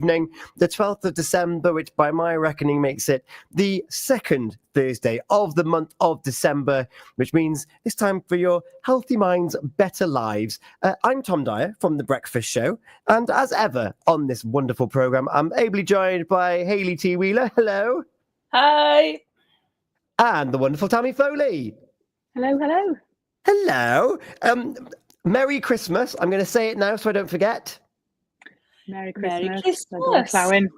evening, the 12th of December, which by my reckoning makes it the second Thursday of the month of December, which means it's time for your Healthy Minds, Better Lives. I'm Tom Dyer from The Breakfast Show, and as ever on this wonderful programme, I'm ably joined by Hayley T. Wheeler. Hello. Hi. And the wonderful Tammy Foley. Hello, hello. Hello. Merry Christmas. I'm going to say it now so I don't forget. Merry Christmas. Merry Christmas.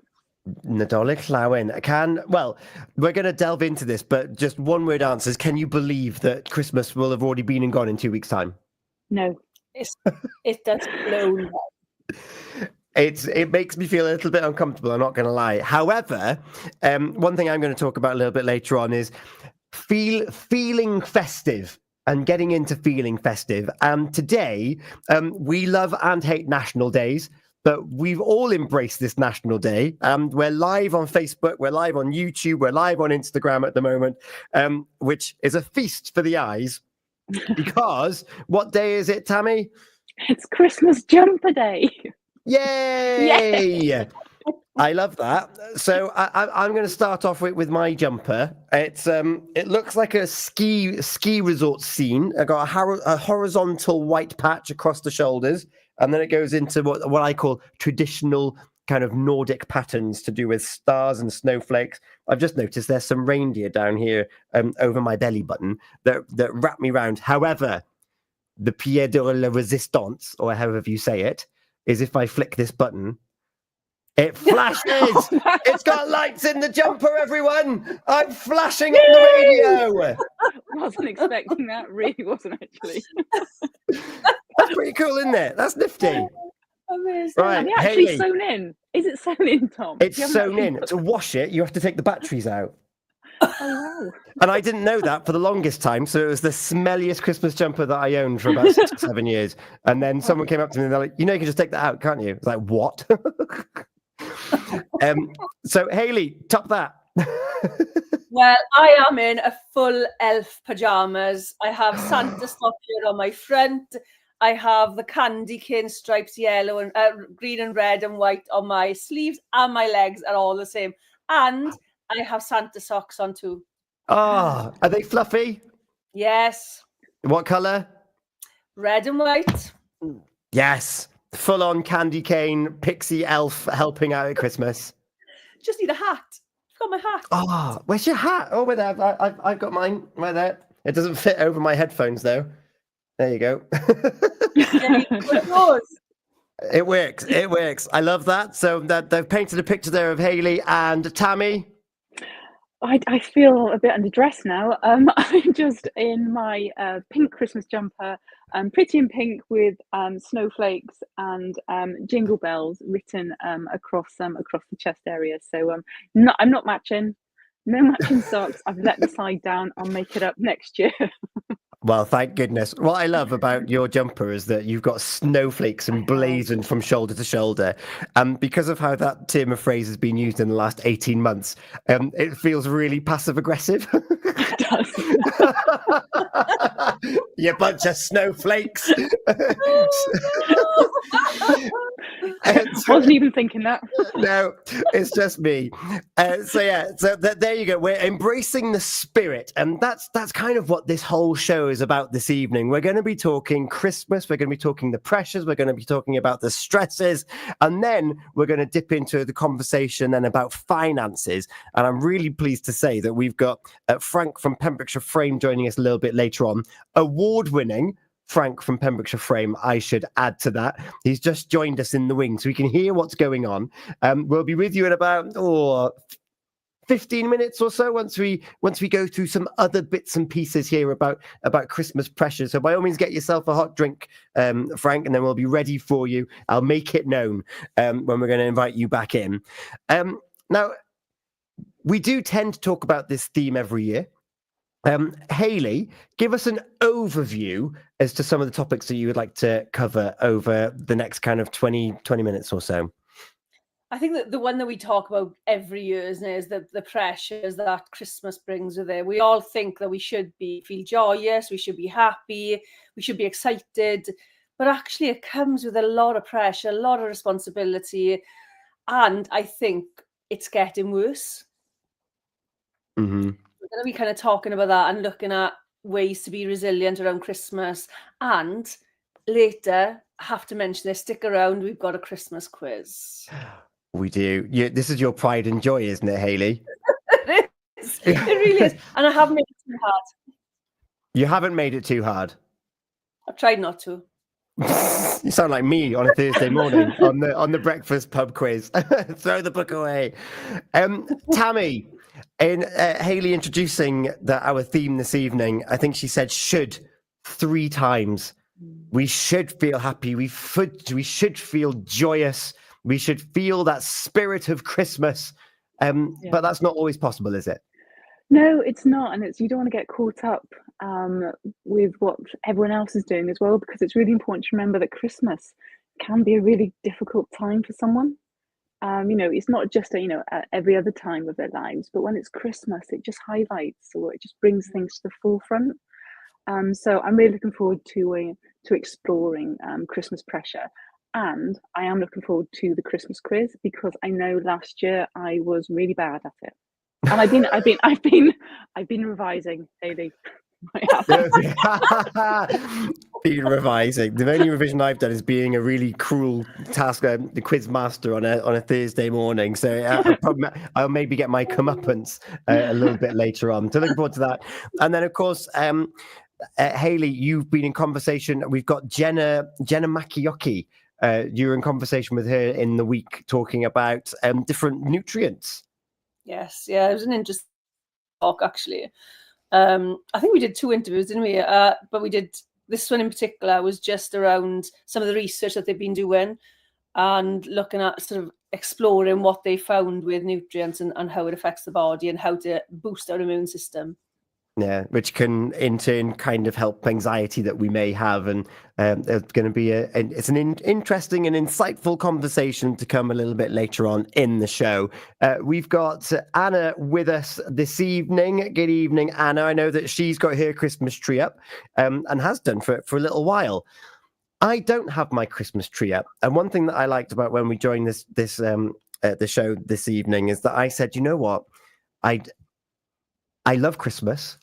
Nadolig Llawin. Well, we're going to delve into this, but just one word answers. Can you believe that Christmas will have already been and gone in 2 weeks' time? No. It does blow. It makes me feel a little bit uncomfortable, I'm not going to lie. However, one thing I'm going to talk about a little bit later on is feeling festive and getting into feeling festive. And today, we love and hate national days, but we've all embraced this national day. We're live on Facebook, we're live on YouTube, we're live on Instagram at the moment, which is a feast for the eyes. Because what day is it, Tammy? It's Christmas jumper day. Yay! Yay! I love that. So I'm going to start off with my jumper. It looks like a ski resort scene. I got a horizontal white patch across the shoulders, and then it goes into what I call traditional kind of Nordic patterns to do with stars and snowflakes. I've just noticed there's some reindeer down here over my belly button that wrap me round. However, the pied de la résistance, or however you say it, is if I flick this button, it flashes. It's got lights in the jumper, everyone. I'm flashing on the radio. Wasn't expecting that. Really wasn't, actually. That's pretty cool, isn't it? That's nifty. Amazing. Right, Have you actually Hayley. sewn in? Is it sewn in, Tom? It's sewn in. To wash it, you have to take the batteries out. Oh, wow. And I didn't know that for the longest time. So it was the smelliest Christmas jumper that I owned for about 6 or 7 years. And then someone came up to me and they're like, you can just take that out, can't you? It's like, what? So, Hayley, top that. Well, I am in a full elf pajamas. I have Santa stuff here on my front. I have the candy cane stripes, yellow and green and red and white on my sleeves, and my legs are all the same. And I have Santa socks on too. Oh, are they fluffy? Yes. What colour? Red and white. Yes. Full on candy cane, pixie elf helping out at Christmas. Just need a hat. I've got my hat. Oh, where's your hat? Oh, wait there. I've got mine right there. It doesn't fit over my headphones though. There you go. It works. It works. I love that. So that they've painted a picture there of Hayley and Tammy. I feel a bit underdressed now. I'm just in my pink Christmas jumper, pretty in pink with snowflakes and jingle bells written across the chest area. So I'm not matching. No matching socks. I've let the side down. I'll make it up next year. Well, thank goodness. What I love about your jumper is that you've got snowflakes emblazoned from shoulder to shoulder. Because of how that term of phrase has been used in the last 18 months, it feels really passive-aggressive. It does. You bunch of snowflakes. Wasn't even thinking that. No, it's just me. So there you go. We're embracing the spirit, and that's kind of what this whole show is about this evening. We're going to be talking Christmas. We're going to be talking the pressures. We're going to be talking about the stresses, and then we're going to dip into the conversation then about finances. And I'm really pleased to say that we've got Frank from Pembrokeshire Frame joining us a little bit later on. Award-winning Frank from Pembrokeshire Frame, I should add to that. He's just joined us in the wing, so we can hear what's going on. We'll be with you in about 15 minutes or so once we go through some other bits and pieces here about Christmas pressure. So by all means, get yourself a hot drink, Frank, and then we'll be ready for you. I'll make it known when we're going to invite you back in. Now, we do tend to talk about this theme every year. Hayley, give us an overview as to some of the topics that you would like to cover over the next kind of 20 minutes or so. I think that the one that we talk about every year is the pressures that Christmas brings with it. We all think that we should feel joyous, we should be happy, we should be excited, but actually it comes with a lot of pressure, a lot of responsibility. And I think it's getting worse. Mm-hmm. We're going to be kind of talking about that and looking at ways to be resilient around Christmas. And later, I have to mention this, stick around, we've got a Christmas quiz. We do. This is your pride and joy, isn't it, Hayley? It is. It really is. And I haven't made it too hard. You haven't made it too hard. I've tried not to. You sound like me on a Thursday morning on the breakfast pub quiz. Throw the book away. Tammy, in Hayley introducing our theme this evening, I think she said "should" 3 times. We should feel happy. We should feel joyous. We should feel that spirit of Christmas. But that's not always possible, is it? No, it's not, and you don't want to get caught up with what everyone else is doing as well, because it's really important to remember that Christmas can be a really difficult time for someone. It's not just every other time of their lives, but when it's Christmas, it just highlights, or it just brings things to the forefront. So I'm really looking forward to exploring Christmas pressure, and I am looking forward to the Christmas quiz, because I know last year I was really bad at it. And I've been revising, Hayley. Been revising. The only revision I've done is being a really cruel task, the quiz master on a Thursday morning. So I'll maybe get my comeuppance a little bit later on. So looking forward to that. And then, of course, Hayley, you've been in conversation. We've got Jenna Makioki. You were in conversation with her in the week talking about different nutrients. Yes, yeah, it was an interesting talk, actually. I think we did 2 interviews, didn't we? But we did, this one in particular was just around some of the research that they've been doing and looking at sort of exploring what they found with nutrients and how it affects the body and how to boost our immune system. Yeah, which can in turn kind of help anxiety that we may have, and there's going to be it's an interesting and insightful conversation to come a little bit later on in the show. We've got Anna with us this evening. Good evening, Anna. I know that she's got her Christmas tree up and has done for a little while. I don't have my Christmas tree up, and one thing that I liked about when we joined the show this evening is that I said, you know what, I love Christmas.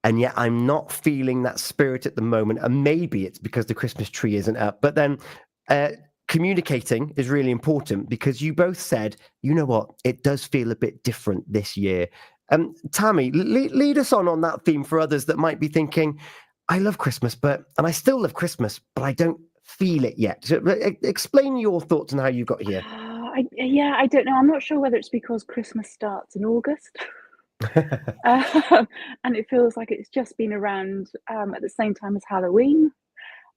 And yet I'm not feeling that spirit at the moment. And maybe it's because the Christmas tree isn't up. But then communicating is really important, because you both said, you know what, it does feel a bit different this year. Tammy, lead us on that theme for others that might be thinking, I love Christmas, and I still love Christmas, but I don't feel it yet. So, explain your thoughts on how you got here. I don't know. I'm not sure whether it's because Christmas starts in August. And it feels like it's just been around at the same time as Halloween,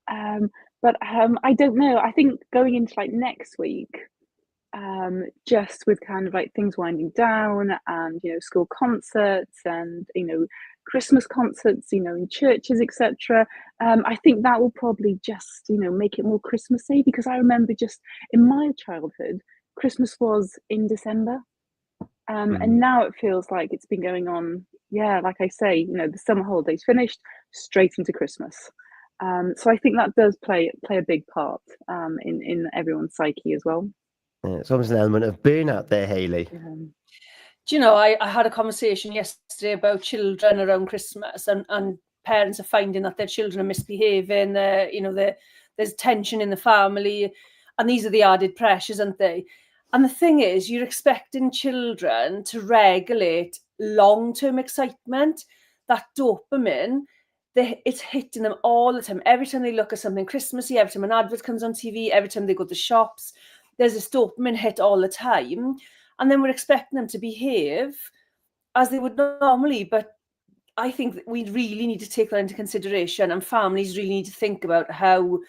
but I don't know. I think going into like next week, just with kind of like things winding down, and school concerts, and Christmas concerts, in churches, etc. I think that will probably just make it more Christmassy, because I remember just in my childhood, Christmas was in December. And now it feels like it's been going on, like I say, the summer holidays finished, straight into Christmas. So I think that does play a big part in everyone's psyche as well. Yeah, it's almost an element of burnout there, Hayley. Do you know, I had a conversation yesterday about children around Christmas, and parents are finding that their children are misbehaving. There's tension in the family, and these are the added pressures, aren't they? And the thing is, you're expecting children to regulate long-term excitement, that dopamine, it's hitting them all the time. Every time they look at something Christmassy, every time an advert comes on TV, every time they go to shops, there's this dopamine hit all the time. And then we're expecting them to behave as they would normally. But I think that we really need to take that into consideration, and families really need to think about how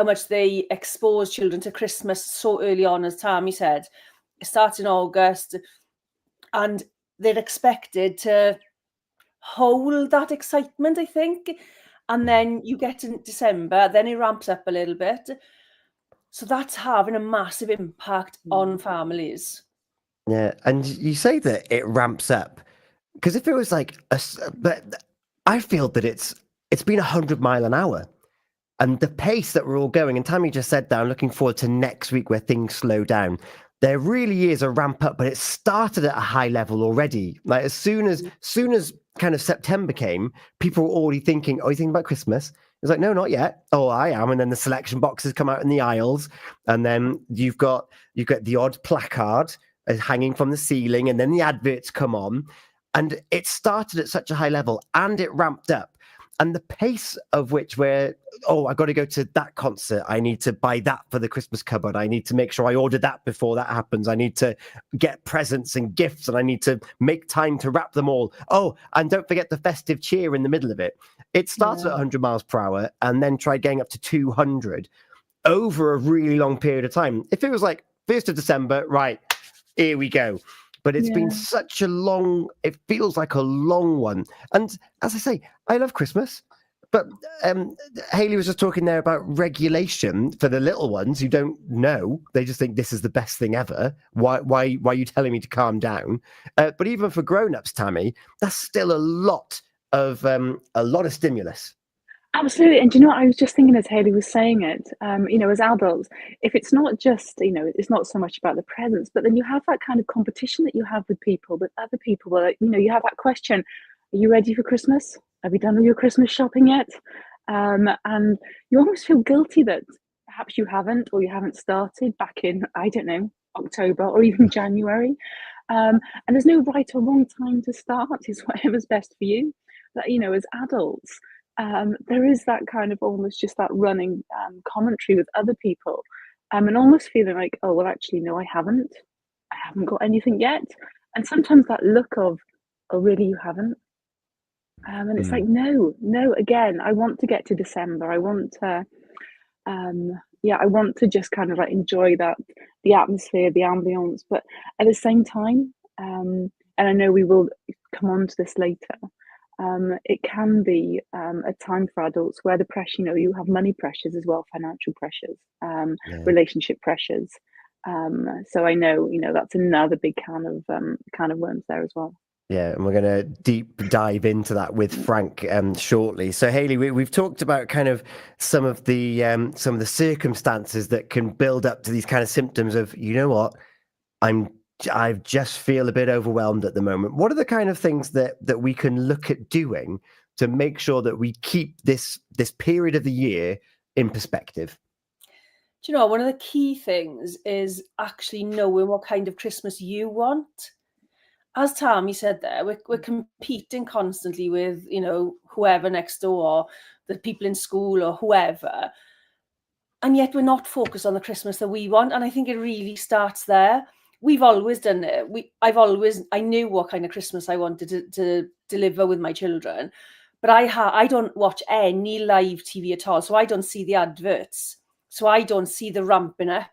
much they expose children to Christmas so early on. As Tammy said, it starts in August, and they're expected to hold that excitement, I think. And then you get to December, then it ramps up a little bit. So that's having a massive impact on families. Yeah, and you say that it ramps up, because if it was like but I feel that it's been 100 miles an hour. And the pace that we're all going, and Tammy just said that I'm looking forward to next week where things slow down. there really is a ramp up, but it started at a high level already. Like as soon as kind of September came, people were already thinking, "Oh, you thinking about Christmas?" It's like, no, not yet. Oh, I am. And then the selection boxes come out in the aisles, and then you've got the odd placard hanging from the ceiling, and then the adverts come on, and it started at such a high level, and it ramped up. And the pace of which I got to go to that concert. I need to buy that for the Christmas cupboard. I need to make sure I order that before that happens. I need to get presents and gifts, and I need to make time to wrap them all. Oh, and don't forget the festive cheer in the middle of it. It starts at 100 miles per hour and then tried getting up to 200 over a really long period of time. If it was like 1st of December, right, here we go. But it's been such a long, it feels like a long one. And as I say, I love Christmas. But Hayley was just talking there about regulation for the little ones who don't know. They just think this is the best thing ever. Why are you telling me to calm down? But even for grown-ups, Tammy, that's still a lot of stimulus. Absolutely. And do you know what I was just thinking as Hayley was saying it, as adults, if it's not just, it's not so much about the presents, but then you have that kind of competition that you have with other people, where, you have that question, are you ready for Christmas? Have you done all your Christmas shopping yet? And you almost feel guilty that perhaps you haven't, or you haven't started back in, I don't know, October or even January. And there's no right or wrong time to start. It's whatever's best for you. But, as adults, there is that kind of almost just that running commentary with other people, and almost feeling like, oh, well, actually, no, I haven't got anything yet. And sometimes that look of, oh, really, you haven't? And it's like, no, again, I want to get to December. I want to, I want to just kind of like enjoy the atmosphere, the ambience, but at the same time, and I know we will come on to this later, it can be a time for adults where the pressure, you have money pressures as well, financial pressures, relationship pressures. So I know, that's another big can of worms there as well. Yeah, and we're going to deep dive into that with Frank shortly. So, Hayley, we've talked about kind of some of the circumstances that can build up to these kind of symptoms of, you know what, I just feel a bit overwhelmed at the moment. What are the kind of things that we can look at doing to make sure that we keep this period of the year in perspective? Do you know, one of the key things is actually knowing what kind of Christmas you want. As Tammy said there, we're competing constantly with, whoever next door, the people in school or whoever. And yet we're not focused on the Christmas that we want. And I think it really starts there. We've always done it. I knew what kind of Christmas I wanted to deliver with my children, but I don't watch any live TV at all. So I don't see the adverts. So I don't see the ramping up.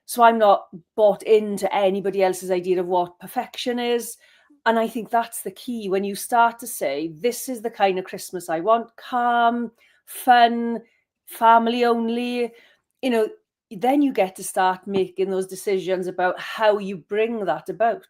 So I'm not bought into anybody else's idea of what perfection is. And I think that's the key. When you start to say, this is the kind of Christmas I want, calm, fun, family only, then you get to start making those decisions about how you bring that about.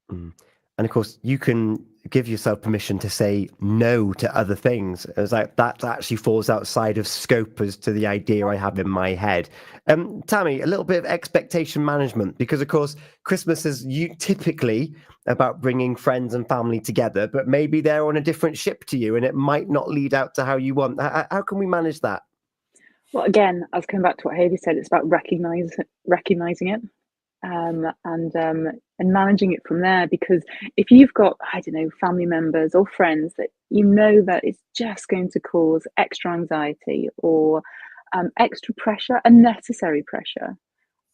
And of course, you can give yourself permission to say no to other things. It's like that actually falls outside of scope as to the idea I have in my head. Tammy, a little bit of expectation management, because of course, Christmas is typically about bringing friends and family together, but maybe they're on a different ship to you and it might not lead out to how you want. How can we manage that? Well, again, I was coming back to what Hayley said. It's about recognizing it. And managing it from there, because if you've got, I don't know, family members or friends that that it's just going to cause extra anxiety or extra pressure, unnecessary pressure,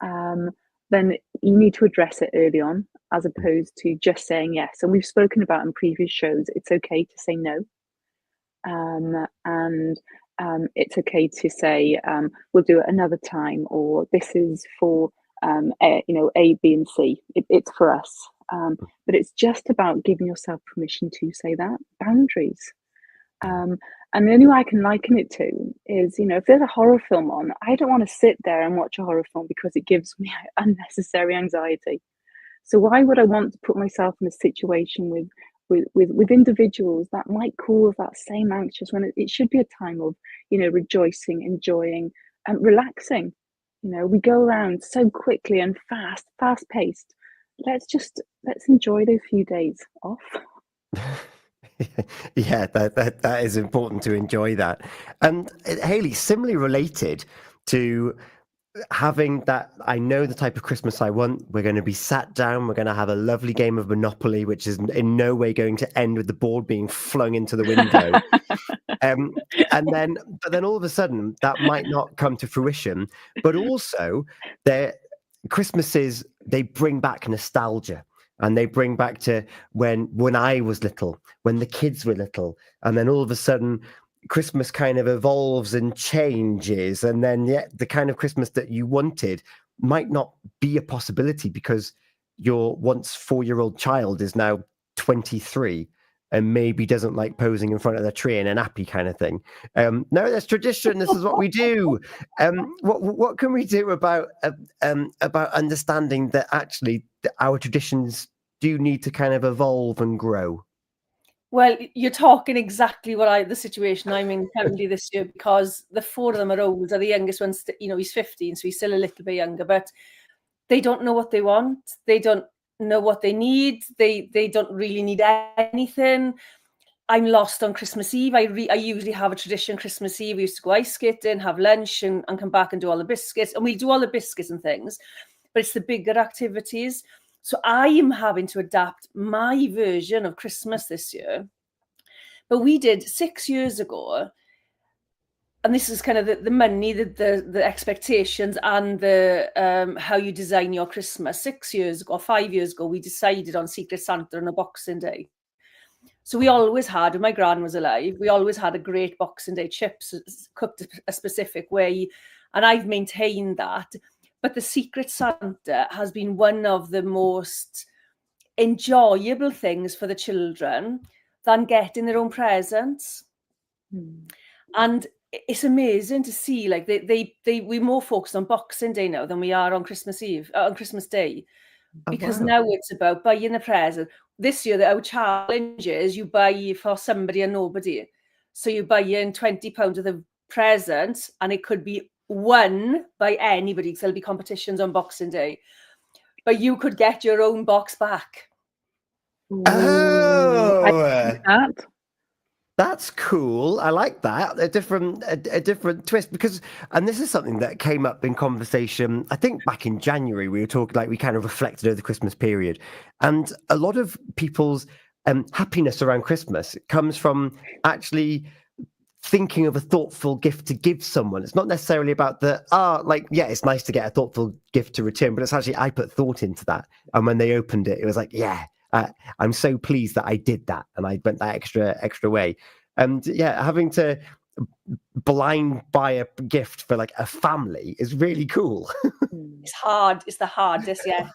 then you need to address it early on, as opposed to just saying yes. And we've spoken about in previous shows, it's okay to say no, and it's okay to say we'll do it another time, or this is for A, B, and C. It's for us. But it's just about giving yourself permission to say that. Boundaries. And the only way I can liken it to is, if there's a horror film on, I don't want to sit there and watch a horror film because it gives me unnecessary anxiety. So why would I want to put myself in a situation with individuals that might cause that same anxious, when it should be a time of, rejoicing, enjoying, and relaxing. We go around so quickly and fast paced. Let's enjoy those few days off. Yeah, that is important to enjoy that. And Hayley, similarly related to having that, I know the type of Christmas I want. We're going to be sat down. We're going to have a lovely game of Monopoly, which is in no way going to end with the board being flung into the window. But then all of a sudden, that might not come to fruition. But also, Christmases, they bring back nostalgia. And they bring back to when I was little, when the kids were little, and then all of a sudden, Christmas kind of evolves and changes, and then the kind of Christmas that you wanted might not be a possibility because your once 4-year-old child is now 23 and maybe doesn't like posing in front of the tree in a nappy kind of thing. No, that's tradition. This is what we do. What can we do about understanding that actually our traditions do need to kind of evolve and grow? Well, you're talking exactly the situation I'm in currently this year, because the 4 of them are older. The youngest one's, he's 15, so he's still a little bit younger, but they don't know what they want. They don't know what they need. They don't really need anything. I'm lost on Christmas Eve. I usually have a tradition Christmas Eve. We used to go ice skating, have lunch, and come back and do all the biscuits. And we do all the biscuits and things, but it's the bigger activities. So I am having to adapt my version of Christmas this year. But we did 6 years ago, and this is kind of the money, the expectations, and the how you design your Christmas. 6 years ago, 5 years ago, we decided on Secret Santa on a Boxing Day. So we always had, when my gran was alive, we always had a great Boxing Day chips cooked a specific way, and I've maintained that. But the Secret Santa has been one of the most enjoyable things for the children than getting their own presents. And it's amazing to see, like, we're more focused on Boxing Day now than we are on Christmas Eve, on Christmas Day, because now it's about buying a present. This year, our challenge is you buy for somebody and nobody. So you buy in £20 of the present, and it could be won by anybody, because there'll be competitions on Boxing Day, but you could get your own box back. Oh, that's cool. I like that. A different twist, because, and this is something that came up in conversation, I think back in January. We were talking, like, we kind of reflected over the Christmas period, and a lot of people's happiness around Christmas comes from actually thinking of a thoughtful gift to give someone. It's not necessarily about it's nice to get a thoughtful gift to return, but it's actually, I put thought into that. And when they opened it, it was like, I'm so pleased that I did that. And I went that extra way. And having to blind buy a gift for like a family is really cool. It's hard. It's the hardest yet.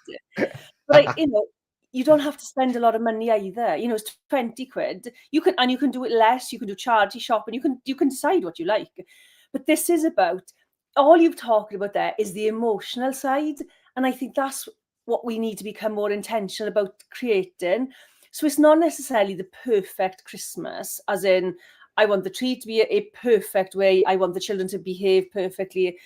But you don't have to spend a lot of money either. It's 20 quid. You can do it less. You can do charity shop, and you can decide what you like. But this is about, all you've talked about there is the emotional side. And I think that's what we need to become more intentional about creating. So it's not necessarily the perfect Christmas, as in, I want the tree to be a perfect way. I want the children to behave perfectly.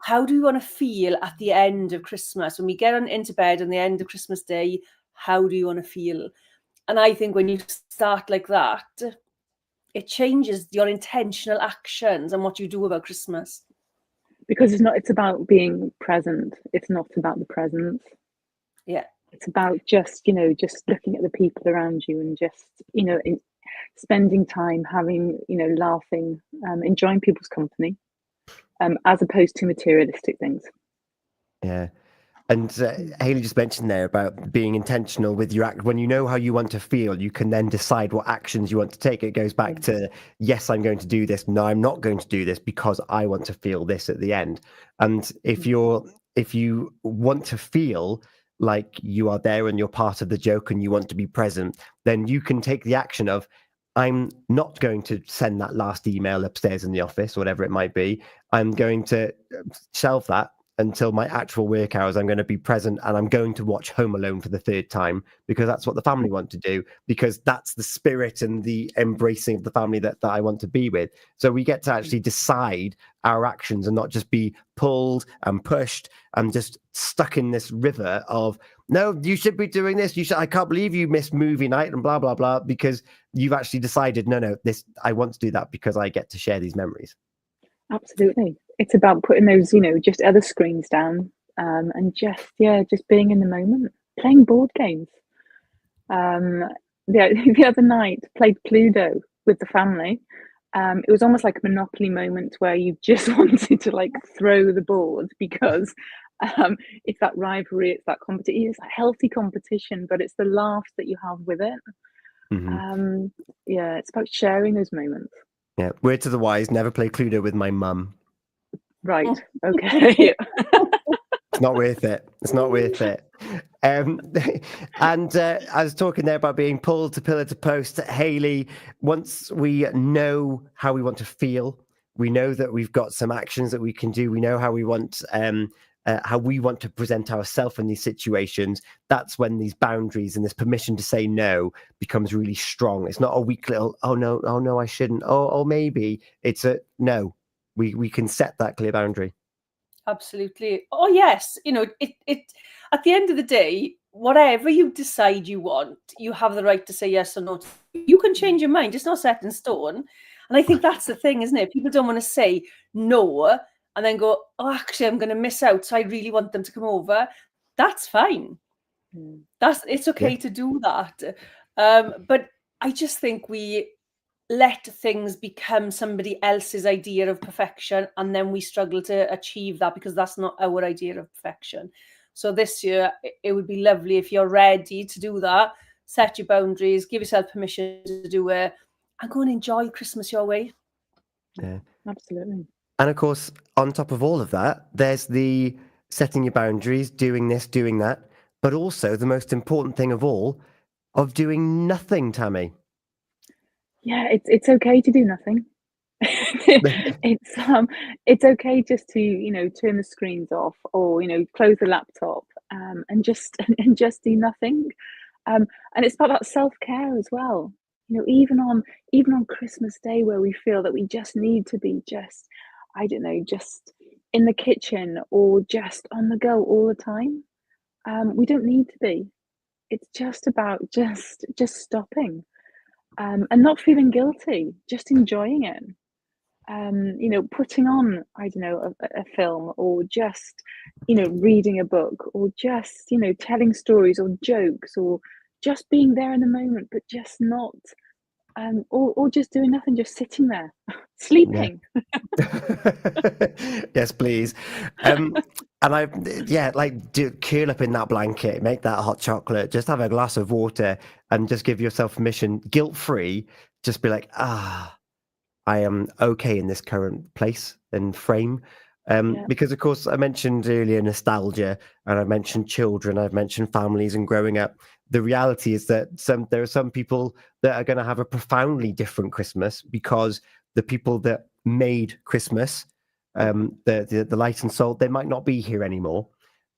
How do we want to feel at the end of Christmas? When we get into bed on the end of Christmas Day, how do you want to feel? And I think when you start like that, it changes your intentional actions and what you do about Christmas. Because it's about being present. It's not about the presents. Yeah. It's about just looking at the people around you and just, spending time having, laughing, enjoying people's company, as opposed to materialistic things. Yeah. And Hayley just mentioned there about being intentional with your act. When you know how you want to feel, you can then decide what actions you want to take. It goes back to, yes, I'm going to do this. No, I'm not going to do this because I want to feel this at the end. And if you want to feel like you are there and you're part of the joke and you want to be present, then you can take the action of, I'm not going to send that last email upstairs in the office, whatever it might be. I'm going to shelve that until my actual work hours, I'm going to be present and I'm going to watch Home Alone for the third time because that's what the family want to do, because that's the spirit and the embracing of the family that I want to be with. So we get to actually decide our actions and not just be pulled and pushed and just stuck in this river of, no, you should be doing this. I can't believe you missed movie night and blah, blah, blah, because you've actually decided, no, I want to do that because I get to share these memories. Absolutely. It's about putting those, just other screens down, and just being in the moment, playing board games. The other night, played Cluedo with the family. It was almost like a Monopoly moment where you just wanted to like throw the board because it's that rivalry, it's that competition, it's that healthy competition, but it's the laughs that you have with it. Mm-hmm. It's about sharing those moments. Yeah, word to the wise: never play Cluedo with my mum. Right. Okay. It's not worth it. It's not worth it. And I was talking there about being pulled to pillar to post. Hayley, once we know how we want to feel, we know that we've got some actions that we can do. We know how we want to present ourselves in these situations. That's when these boundaries and this permission to say no becomes really strong. It's not a weak little, oh no, I shouldn't. Oh, maybe. It's a no. We can set that clear boundary. Absolutely. Oh yes, it at the end of the day, whatever you decide you want, you have the right to say yes or no. You can change your mind. It's not set in stone. And I think that's the thing, isn't it? People don't want to say no and then go, oh, actually, I'm going to miss out, so I really want them to come over. That's fine. It's okay to do that. But I just think we let things become somebody else's idea of perfection, and then we struggle to achieve that because that's not our idea of perfection. So this year, it would be lovely if you're ready to do that, set your boundaries, give yourself permission to do it, and go and enjoy Christmas your way. Yeah, absolutely. And of course, on top of all of that, there's the setting your boundaries, doing this, doing that, but also the most important thing of all, of doing nothing, Tammy. Yeah, it's okay to do nothing. It's okay just to turn the screens off, or close the laptop, and just do nothing. And it's about that self-care as well. Even on Christmas Day, where we feel that we just need to be just, I don't know, just in the kitchen or just on the go all the time. We don't need to be. It's just about just stopping, and not feeling guilty, just enjoying it. Putting on, I don't know, a film, or just, reading a book, or just, telling stories or jokes, or just being there in the moment, but just not, or just doing nothing, just sitting there, sleeping. Yes, please. And curl up in that blanket, make that hot chocolate, just have a glass of water, and just give yourself permission, guilt-free, just be like, I am okay in this current place and frame. Because, of course, I mentioned earlier nostalgia, and I mentioned children, I've mentioned families and growing up. The reality is that there are some people that are going to have a profoundly different Christmas, because the people that made Christmas, the light and salt, they might not be here anymore.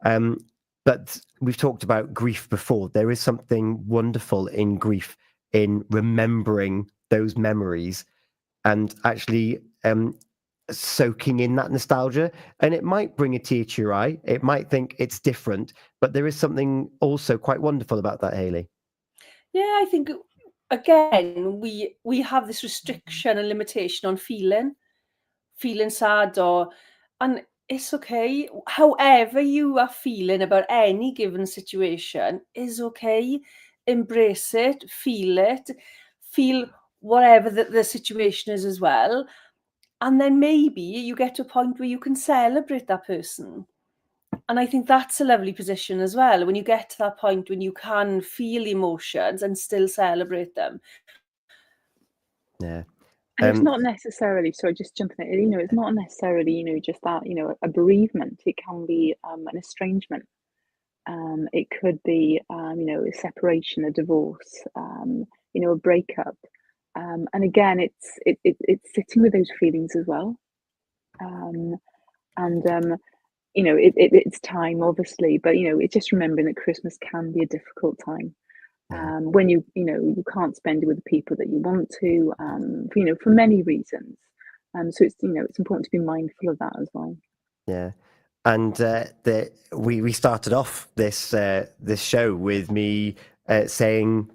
But we've talked about grief before. There is something wonderful in grief, in remembering those memories and actually soaking in that nostalgia. And it might bring a tear to your eye. It might think it's different, but there is something also quite wonderful about that, Hayley. Yeah, I think, again, we have this restriction and limitation on feeling sad, and it's okay. However you are feeling about any given situation is okay. Embrace it, feel whatever the situation is as well. And then maybe you get to a point where you can celebrate that person. And I think that's a lovely position as well, when you get to that point when you can feel emotions and still celebrate them. Yeah. And it's not necessarily, sorry, just jumping in, it's not necessarily, just that, a bereavement. It can be an estrangement. It could be, a separation, a divorce, a breakup. And again, it's sitting with those feelings as well. And it's time, obviously, but it's just remembering that Christmas can be a difficult time. When you can't spend it with the people that you want to, for many reasons. So it's important to be mindful of that as well. Yeah. And we started off this show with me saying,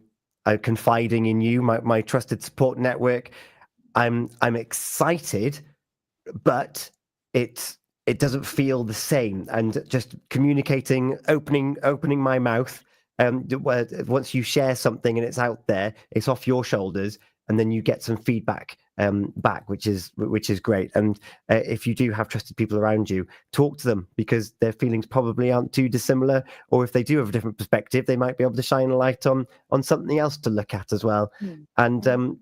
confiding in you, my trusted support network. I'm excited, but it doesn't feel the same. And just communicating, opening my mouth. Once you share something and it's out there, it's off your shoulders, and then you get some feedback back, which is great. And if you do have trusted people around you, talk to them, because their feelings probably aren't too dissimilar, or if they do have a different perspective, they might be able to shine a light on something else to look at as well. And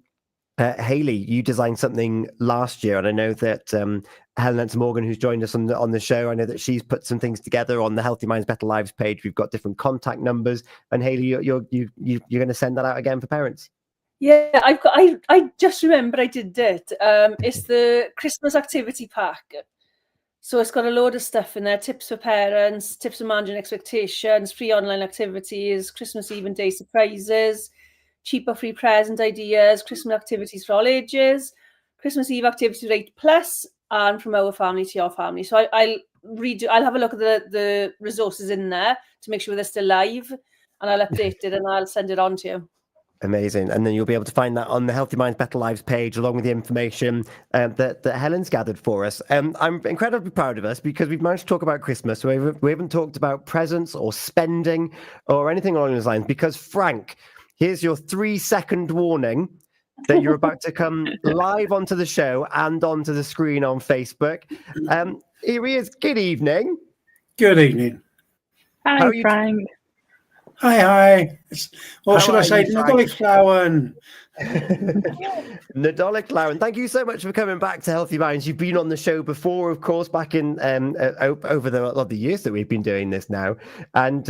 Hayley, you designed something last year, and I know that Helen Nancy Morgan, who's joined us on the show, I know that she's put some things together on the Healthy Minds Better Lives page. We've got different contact numbers, and Hayley, you're going to send that out again for parents. Yeah, I just remember I did it. It's the Christmas activity pack. So it's got a load of stuff in there: tips for parents, tips for managing expectations, free online activities, Christmas Eve and day surprises, cheaper free present ideas, Christmas activities for all ages, Christmas Eve activity rate plus, and from our family to your family. So I'll have a look at the resources in there to make sure they're still live, and I'll update it and I'll send it on to you. Amazing. And then you'll be able to find that on the Healthy Minds Better Lives page, along with the information that Helen's gathered for us. I'm incredibly proud of us, because we've managed to talk about Christmas. We haven't talked about presents or spending or anything along those lines, because Frank, here's your 3-second warning that you're about to come live onto the show and onto the screen on Facebook. Here he is. Good evening. Good evening. Hi, Frank. Hi. Or should I say Nadolic Flowen? Nadolic Flowen, thank you so much for coming back to Healthy Minds. You've been on the show before, of course, back in over the years that we've been doing this now. And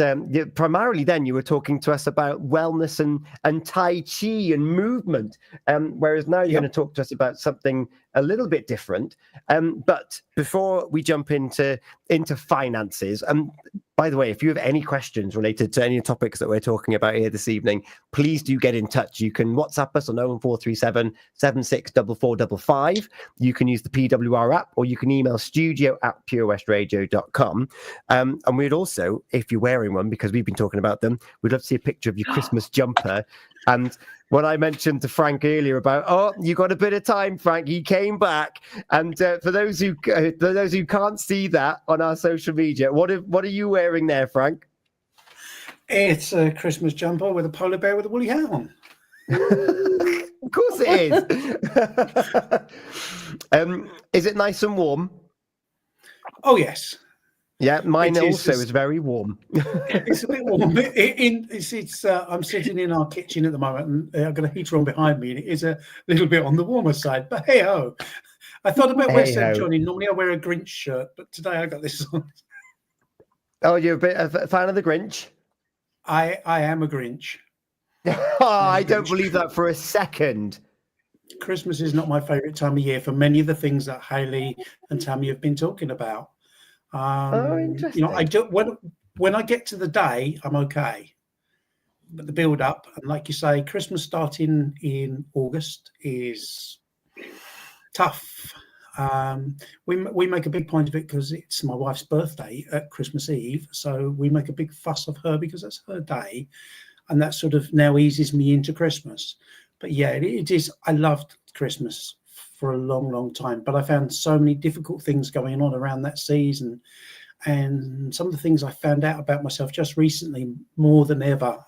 primarily then you were talking to us about wellness and Tai Chi and movement, whereas now you're going to talk to us about something a little bit different. But before we jump into finances, by the way, if you have any questions related to any topics that we're talking about here this evening, please do get in touch. You can WhatsApp us on 01437 764455. You can use the PWR app, or you can email studio@purewestradio.com. And we'd also, if you're wearing one, because we've been talking about them, we'd love to see a picture of your Christmas jumper. And when I mentioned to Frank earlier about, you got a bit of time, Frank, he came back. And for those who can't see that on our social media, what are you wearing there, Frank? It's a Christmas jumper with a polar bear with a woolly hat on. Of course it is. Is it nice and warm? Oh, yes. Yeah, mine also is very warm. It's a bit warm. I'm sitting in our kitchen at the moment, and I've got a heater on behind me, and it is a little bit on the warmer side. But hey-ho. I thought about West End Johnny. Normally I wear a Grinch shirt, but today I got this on. Oh, you're a bit of a fan of the Grinch? I am a Grinch. I don't believe that for a second. Christmas is not my favourite time of year for many of the things that Hayley and Tammy have been talking about. Interesting. I do when I get to the day, I'm okay. But the build up, and like you say, Christmas starting in August is tough. We make a big point of it because it's my wife's birthday at Christmas Eve, so we make a big fuss of her because that's her day, and that sort of now eases me into Christmas. But yeah, it is. I loved Christmas for a long, long time, but I found so many difficult things going on around that season, and some of the things I found out about myself just recently, more than ever,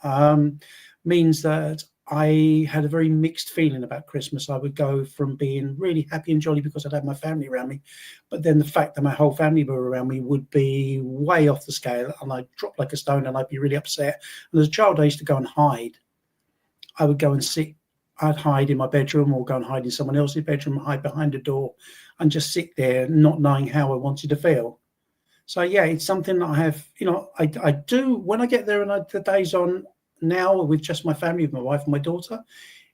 means that I had a very mixed feeling about Christmas. I would go from being really happy and jolly because I'd have my family around me, but then the fact that my whole family were around me would be way off the scale, and I'd drop like a stone and I'd be really upset. And as a child, I used to go and hide. I would go and sit. I'd hide in my bedroom or go and hide in someone else's bedroom, hide behind a door and just sit there not knowing how I wanted to feel. So, yeah, it's something that I have, I do when I get there and the day's on now with just my family, with my wife and my daughter.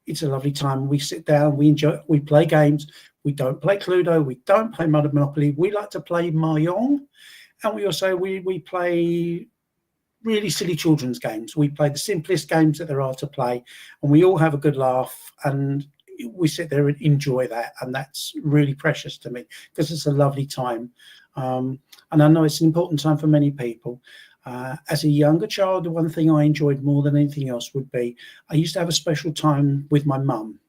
It's a lovely time. We sit down, we enjoy, we play games. We don't play Cluedo. We don't play Monopoly. We like to play Mahjong. And we also we play really silly children's games. We play the simplest games that there are to play, and we all have a good laugh, and we sit there and enjoy that. And that's really precious to me because it's a lovely time. And I know it's an important time for many people. As a younger child, the one thing I enjoyed more than anything else would be I used to have a special time with my mum.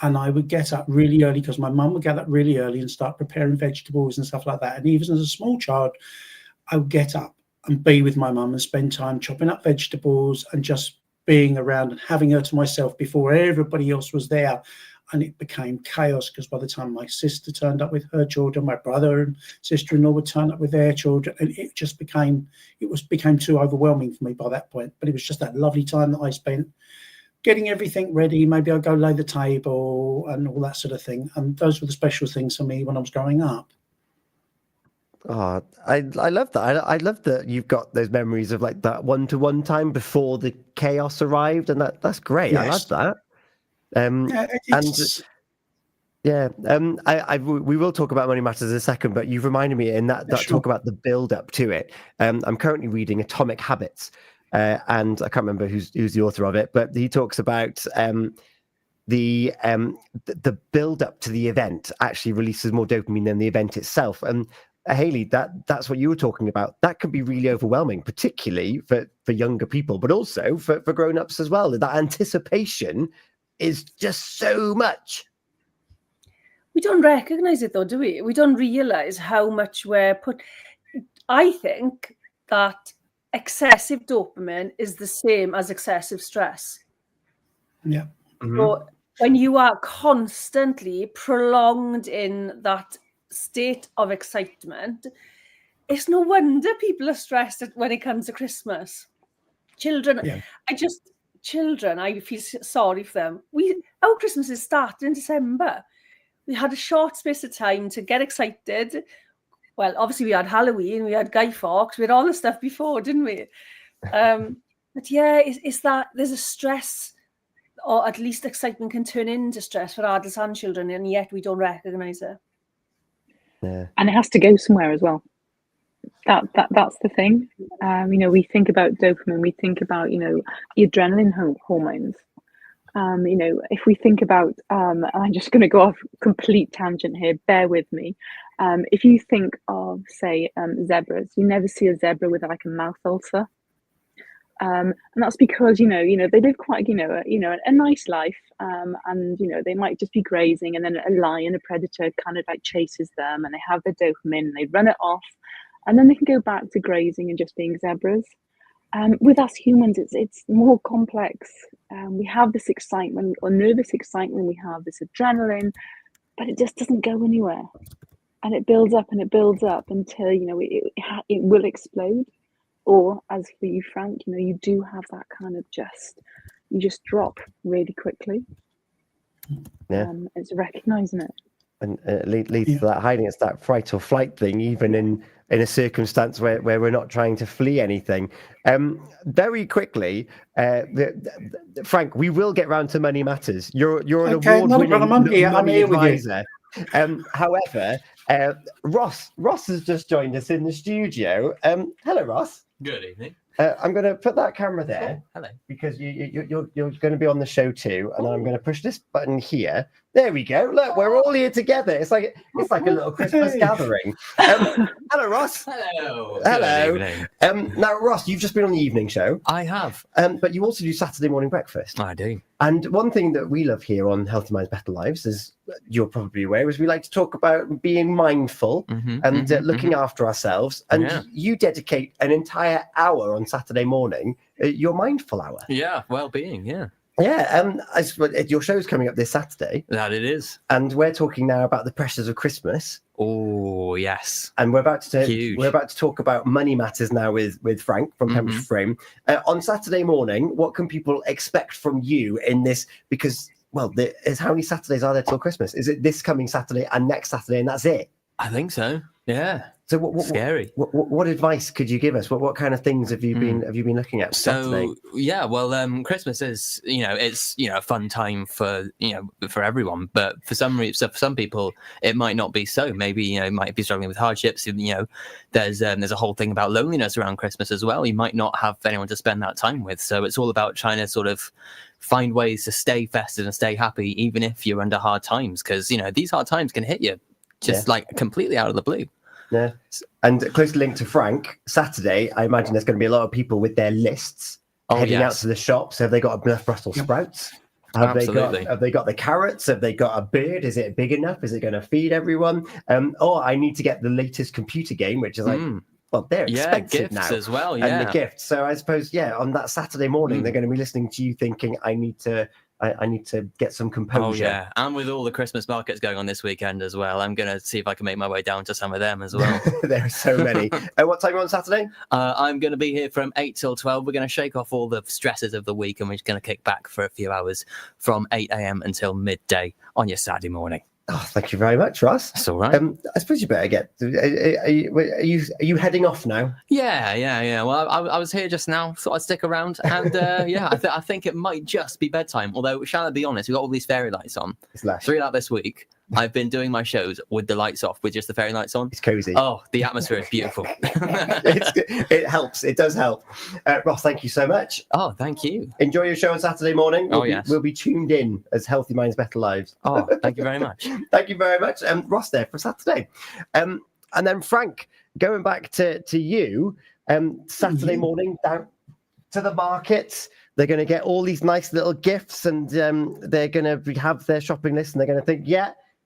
And I would get up really early because my mum would get up really early and start preparing vegetables and stuff like that. And even as a small child, I would get up and be with my mum and spend time chopping up vegetables and just being around and having her to myself before everybody else was there. And it became chaos because by the time my sister turned up with her children, my brother and sister-in-law would turn up with their children, and it just became too overwhelming for me by that point. But it was just that lovely time that I spent getting everything ready. Maybe I'd go lay the table and all that sort of thing. And those were the special things for me when I was growing up. Oh, I love that. I love that you've got those memories of like that one-to-one time before the chaos arrived, and that's great. Yes. I love that. We will talk about Money Matters in a second, but you've reminded me in that Sure. talk about the build up to it. I'm currently reading Atomic Habits, and I can't remember who's the author of it, but he talks about the build up to the event actually releases more dopamine than the event itself. And Hayley, that's what you were talking about. That can be really overwhelming, particularly for younger people, but also for grown-ups as well. That anticipation is just so much. We don't recognize it though, do we? We don't realize how much we're put. I think that excessive dopamine is the same as excessive stress. Yeah. Mm-hmm. So when you are constantly prolonged in that state of excitement, it's no wonder people are stressed when it comes to Christmas. Children, Yeah. I feel sorry for them. Our Christmases started in December. We had a short space of time to get excited. Well, obviously we had Halloween, we had Guy Fawkes, we had all the stuff before, didn't we? But yeah, it's that there's a stress, or at least excitement can turn into stress for adults and children, and yet we don't recognise it. Yeah. And it has to go somewhere as well. That's the thing. We think about dopamine, we think about the adrenaline hormones. If we think about, I'm just going to go off complete tangent here, bear with me. If you think of, say, zebras, you never see a zebra with like a mouth ulcer. And that's because, they live quite, a nice life. And, they might just be grazing, and then a lion, a predator kind of like chases them, and they have their dopamine and they run it off, and then they can go back to grazing and just being zebras. With us humans, it's more complex. We have this excitement or nervous excitement, we have this adrenaline, but it just doesn't go anywhere. And it builds up until, it will explode. Or as for you, Frank, you do have that kind of you just drop really quickly. Yeah. It's recognizing it. And it leads to that hiding. It's that fright or flight thing, even in a circumstance where we're not trying to flee anything. Very quickly, Frank, we will get round to Money Matters. You're an award-winning money advisor. However, Ross has just joined us in the studio. Hello, Ross. Good evening. I'm going to put that camera there. Oh, hello. Because you're going to be on the show too, and I'm going to push this button here. There we go. Look, we're all here together. It's like a little Christmas gathering. Hello, Ross. Hello. Hello. Good evening. Now, Ross, you've just been on the evening show. I have. But you also do Saturday morning breakfast. I do. And one thing that we love here on Healthy Minds, Better Lives, is you're probably aware, is we like to talk about being mindful and looking after ourselves. And you dedicate an entire hour on Saturday morning, your mindful hour. Yeah, well-being, yeah. Yeah, your show's coming up this Saturday. That it is. And we're talking now about the pressures of Christmas. Oh, yes. And we're about to talk about Money Matters now with Frank from Pembrokeshire Frame. On Saturday morning, what can people expect from you in this? Because, how many Saturdays are there till Christmas? Is it this coming Saturday and next Saturday, and that's it? I think so. Yeah. So what Scary. What advice could you give us? What kind of things have you been looking at for Saturday? So yeah, well, Christmas is it's a fun time for for everyone, but for some people it might not be so. Maybe might be struggling with hardships. There's a whole thing about loneliness around Christmas as well. You might not have anyone to spend that time with, so it's all about trying to sort of find ways to stay festive and stay happy, even if you're under hard times, because these hard times can hit you just like completely out of the blue. Yeah, and closely linked to Frank, Saturday, I imagine there's going to be a lot of people with their lists heading out to the shops. Have they got enough Brussels sprouts? Have they got the carrots? Have they got a bird? Is it big enough? Is it going to feed everyone? Or I need to get the latest computer game, which is like, well, they're expensive gifts now as well. And the gifts. So I suppose, on that Saturday morning, they're going to be listening to you thinking, I need to get some composure. Oh yeah, and with all the Christmas markets going on this weekend as well, I'm going to see if I can make my way down to some of them as well. There are so many. What time are you on Saturday? I'm going to be here from 8 till 12. We're going to shake off all the stresses of the week, and we're just going to kick back for a few hours from 8 a.m. until midday on your Saturday morning. Oh, thank you very much, Ross. That's all right. I suppose you better get. Are you heading off now? Yeah. Well, I was here just now, thought I'd stick around, and I think it might just be bedtime. Although, shall I be honest, we've got all these fairy lights on. It's lush. Throughout this week, I've been doing my shows with the lights off, with just the fairy lights on. It's cozy. Oh, the atmosphere is beautiful. It helps. It does help. Ross, thank you so much. Oh, thank you. Enjoy your show on Saturday morning. We'll be tuned in as Healthy Minds, Better Lives. Oh, thank you very much. Thank you very much. Ross there for Saturday. And then Frank, going back to you, Saturday morning down to the market. They're going to get all these nice little gifts, and they're going to have their shopping list, and they're going to think,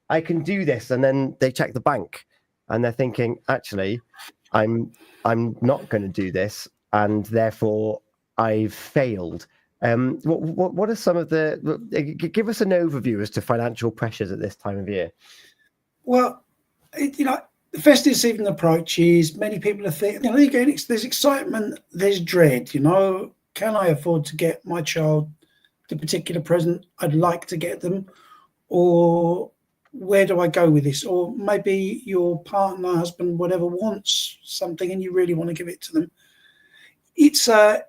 I can do this. And then they check the bank and they're thinking, actually, I'm not going to do this, and therefore I've failed. What are some of give us an overview as to financial pressures at this time of year? Well, the festive season approaches. Many people are thinking, there's excitement, there's dread. Can I afford to get my child the particular present I'd like to get them? Or where do I go with this? Or maybe your partner, husband, whatever, wants something and you really want to give it to them. It's a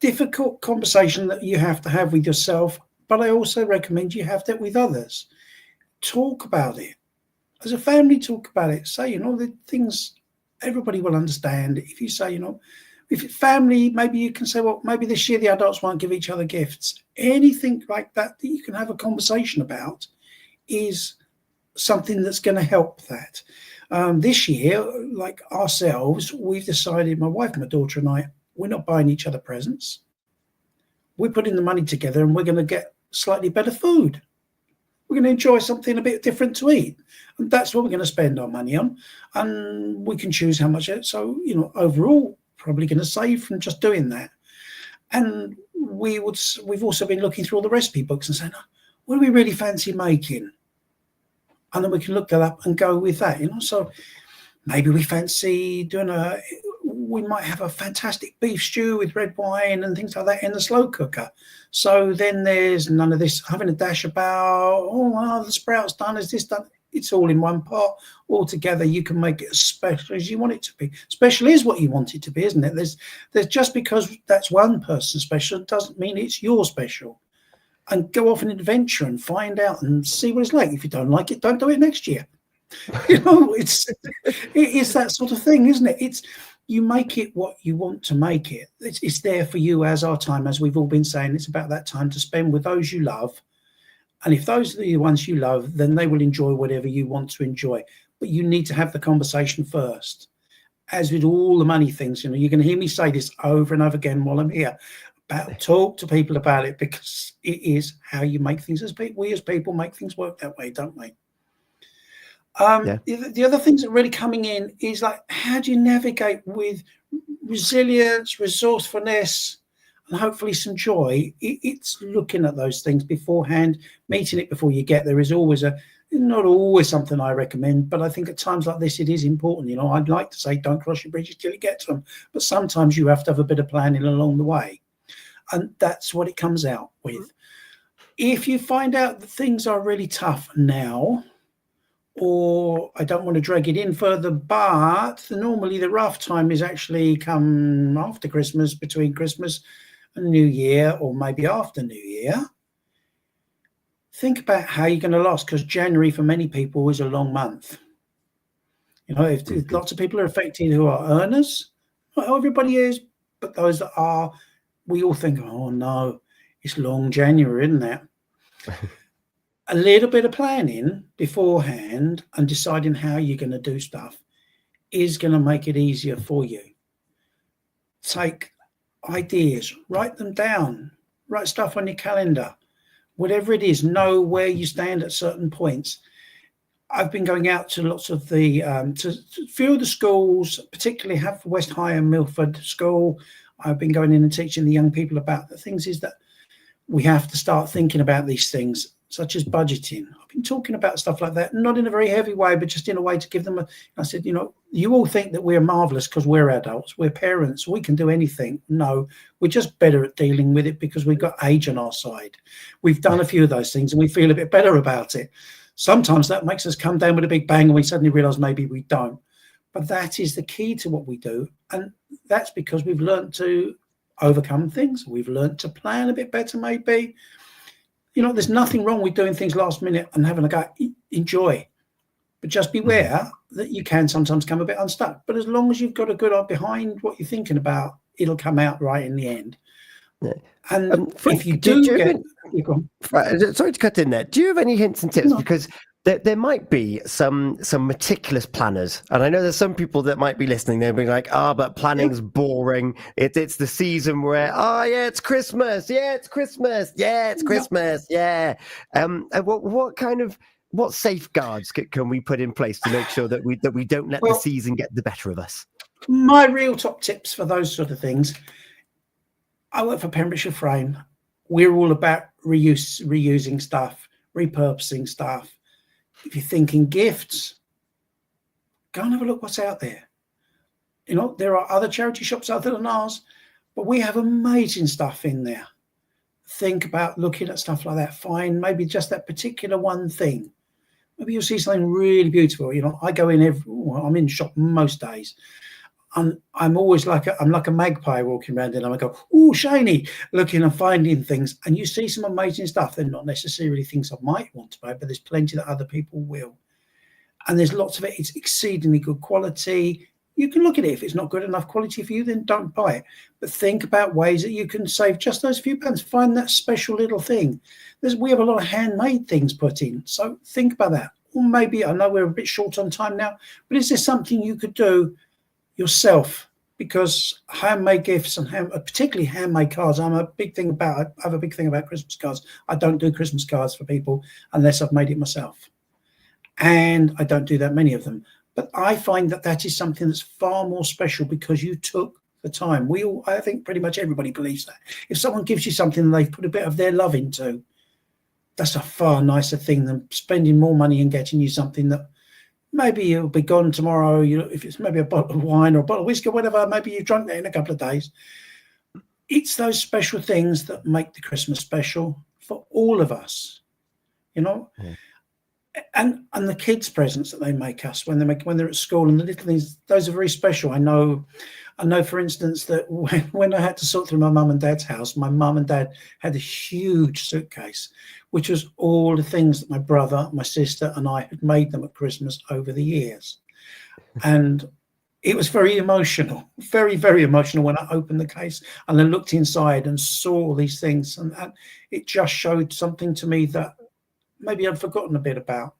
difficult conversation that you have to have with yourself, but I also recommend you have that with others. Talk about it. As a family, talk about it. Say, the things everybody will understand. If you say, if it's family, maybe you can say, well, maybe this year the adults won't give each other gifts. Anything like that you can have a conversation about is something that's going to help that. This year, like ourselves, we've decided, my wife, my daughter and I, we're not buying each other presents. We're putting the money together and we're going to get slightly better food. We're going to enjoy something a bit different to eat. And that's what we're going to spend our money on. And we can choose how much. So, overall, probably going to save from just doing that. And we've also been looking through all the recipe books and saying, what do we really fancy making? And then we can look that up and go with that, So maybe we fancy we might have a fantastic beef stew with red wine and things like that in the slow cooker. So then there's none of this having a dash about, the sprouts done, is this done? It's all in one pot. All together, you can make it as special as you want it to be. Special is what you want it to be, isn't it? There's just because that's one person special doesn't mean it's your special. And go off an adventure and find out and see what it's like. If you don't like it, don't do it next year. It is that sort of thing, isn't it? You make it what you want to make it. It's there for you as our time, as we've all been saying. It's about that time to spend with those you love. And if those are the ones you love, then they will enjoy whatever you want to enjoy. But you need to have the conversation first. As with all the money things, you're going to hear me say this over and over again while I'm here. Talk to people about it, because it is how you make things. We as people make things work that way, don't we? The other things that are really coming in is like, how do you navigate with resilience, resourcefulness, and hopefully some joy? It's looking at those things beforehand, meeting it before you get there is always not always something I recommend, but I think at times like this, it is important. I'd like to say, don't cross your bridges till you get to them, but sometimes you have to have a bit of planning along the way. And that's what it comes out with. If you find out that things are really tough now, or I don't want to drag it in further, but normally the rough time is actually come after Christmas, between Christmas and New Year, or maybe after New Year. Think about how you're going to last, because January for many people is a long month. You know, if lots of people are affected who are earners, not everybody is, but those that are, we all think, oh no, it's long January, isn't it? A little bit of planning beforehand and deciding how you're going to do stuff is going to make it easier for you. Take ideas, write them down, write stuff on your calendar, whatever it is, know where you stand at certain points. I've been going out to lots of the, to a few of the schools, particularly West High and Milford School. I've been going in and teaching the young people about the things is that we have to start thinking about these things, such as budgeting. I've been talking about stuff like that, not in a very heavy way, but just in a way to give them I said, you know, you all think that we're marvelous because we're adults, we're parents, we can do anything. No, we're just better at dealing with it because we've got age on our side. We've done a few of those things and we feel a bit better about it. Sometimes that makes us come down with a big bang and we suddenly realize maybe we don't. But that is the key to what we do. And that's because we've learned to overcome things. We've learned to plan a bit better, maybe. You know, there's nothing wrong with doing things last minute and having a go. Enjoy. But just beware that you can sometimes come a bit unstuck. But as long as you've got a good eye behind what you're thinking about, it'll come out right in the end. Yeah. And Frank, if you do sorry to cut in there. Do you have any hints and tips? No. Because there might be some meticulous planners, and I know there's some people that might be listening. They'll be like, but planning's boring. It's the season where, yeah, it's Christmas. Yeah, it's Christmas. Yeah, it's Christmas. Yeah. And what safeguards can we put in place to make sure that we don't let the season get the better of us? My real top tips for those sort of things. I work for Pembrokeshire Frame. We're all about reusing stuff, repurposing stuff. If you're thinking gifts, go and have a look what's out there. You know, there are other charity shops other than ours, but we have amazing stuff in there. Think about looking at stuff like that. Find maybe just that particular one thing. Maybe you'll see something really beautiful. You know, I go in I'm in shop most days. I'm always like a magpie walking around and I go, oh, shiny, looking and finding things. And you see some amazing stuff. They're not necessarily things I might want to buy, but there's plenty that other people will. And there's lots of it. It's exceedingly good quality. You can look at it. If it's not good enough quality for you, then don't buy it. But think about ways that you can save just those few pounds. Find that special little thing. We have a lot of handmade things put in. So think about that. Or maybe, I know we're a bit short on time now, but is there something you could do yourself? Because handmade gifts and particularly handmade cards, I have a big thing about Christmas cards. I don't do Christmas cards for people unless I've made it myself, and I don't do that many of them. But I find that is something that's far more special because you took the time. I think pretty much everybody believes that. If someone gives you something they've put a bit of their love into, that's a far nicer thing than spending more money and getting you something that maybe you'll be gone tomorrow. You know, if it's maybe a bottle of wine or a bottle of whiskey or whatever, maybe you've drunk that in a couple of days. It's those special things that make the Christmas special for all of us, you know. Yeah. And the kids' presents that they make us when they're at school, and the little things, those are very special. I know, for instance, that when I had to sort through my mum and dad's house, my mum and dad had a huge suitcase, which was all the things that my brother, my sister, and I had made them at Christmas over the years. And it was very emotional, very, very emotional when I opened the case and then looked inside and saw all these things. And it just showed something to me that maybe I'd forgotten a bit about.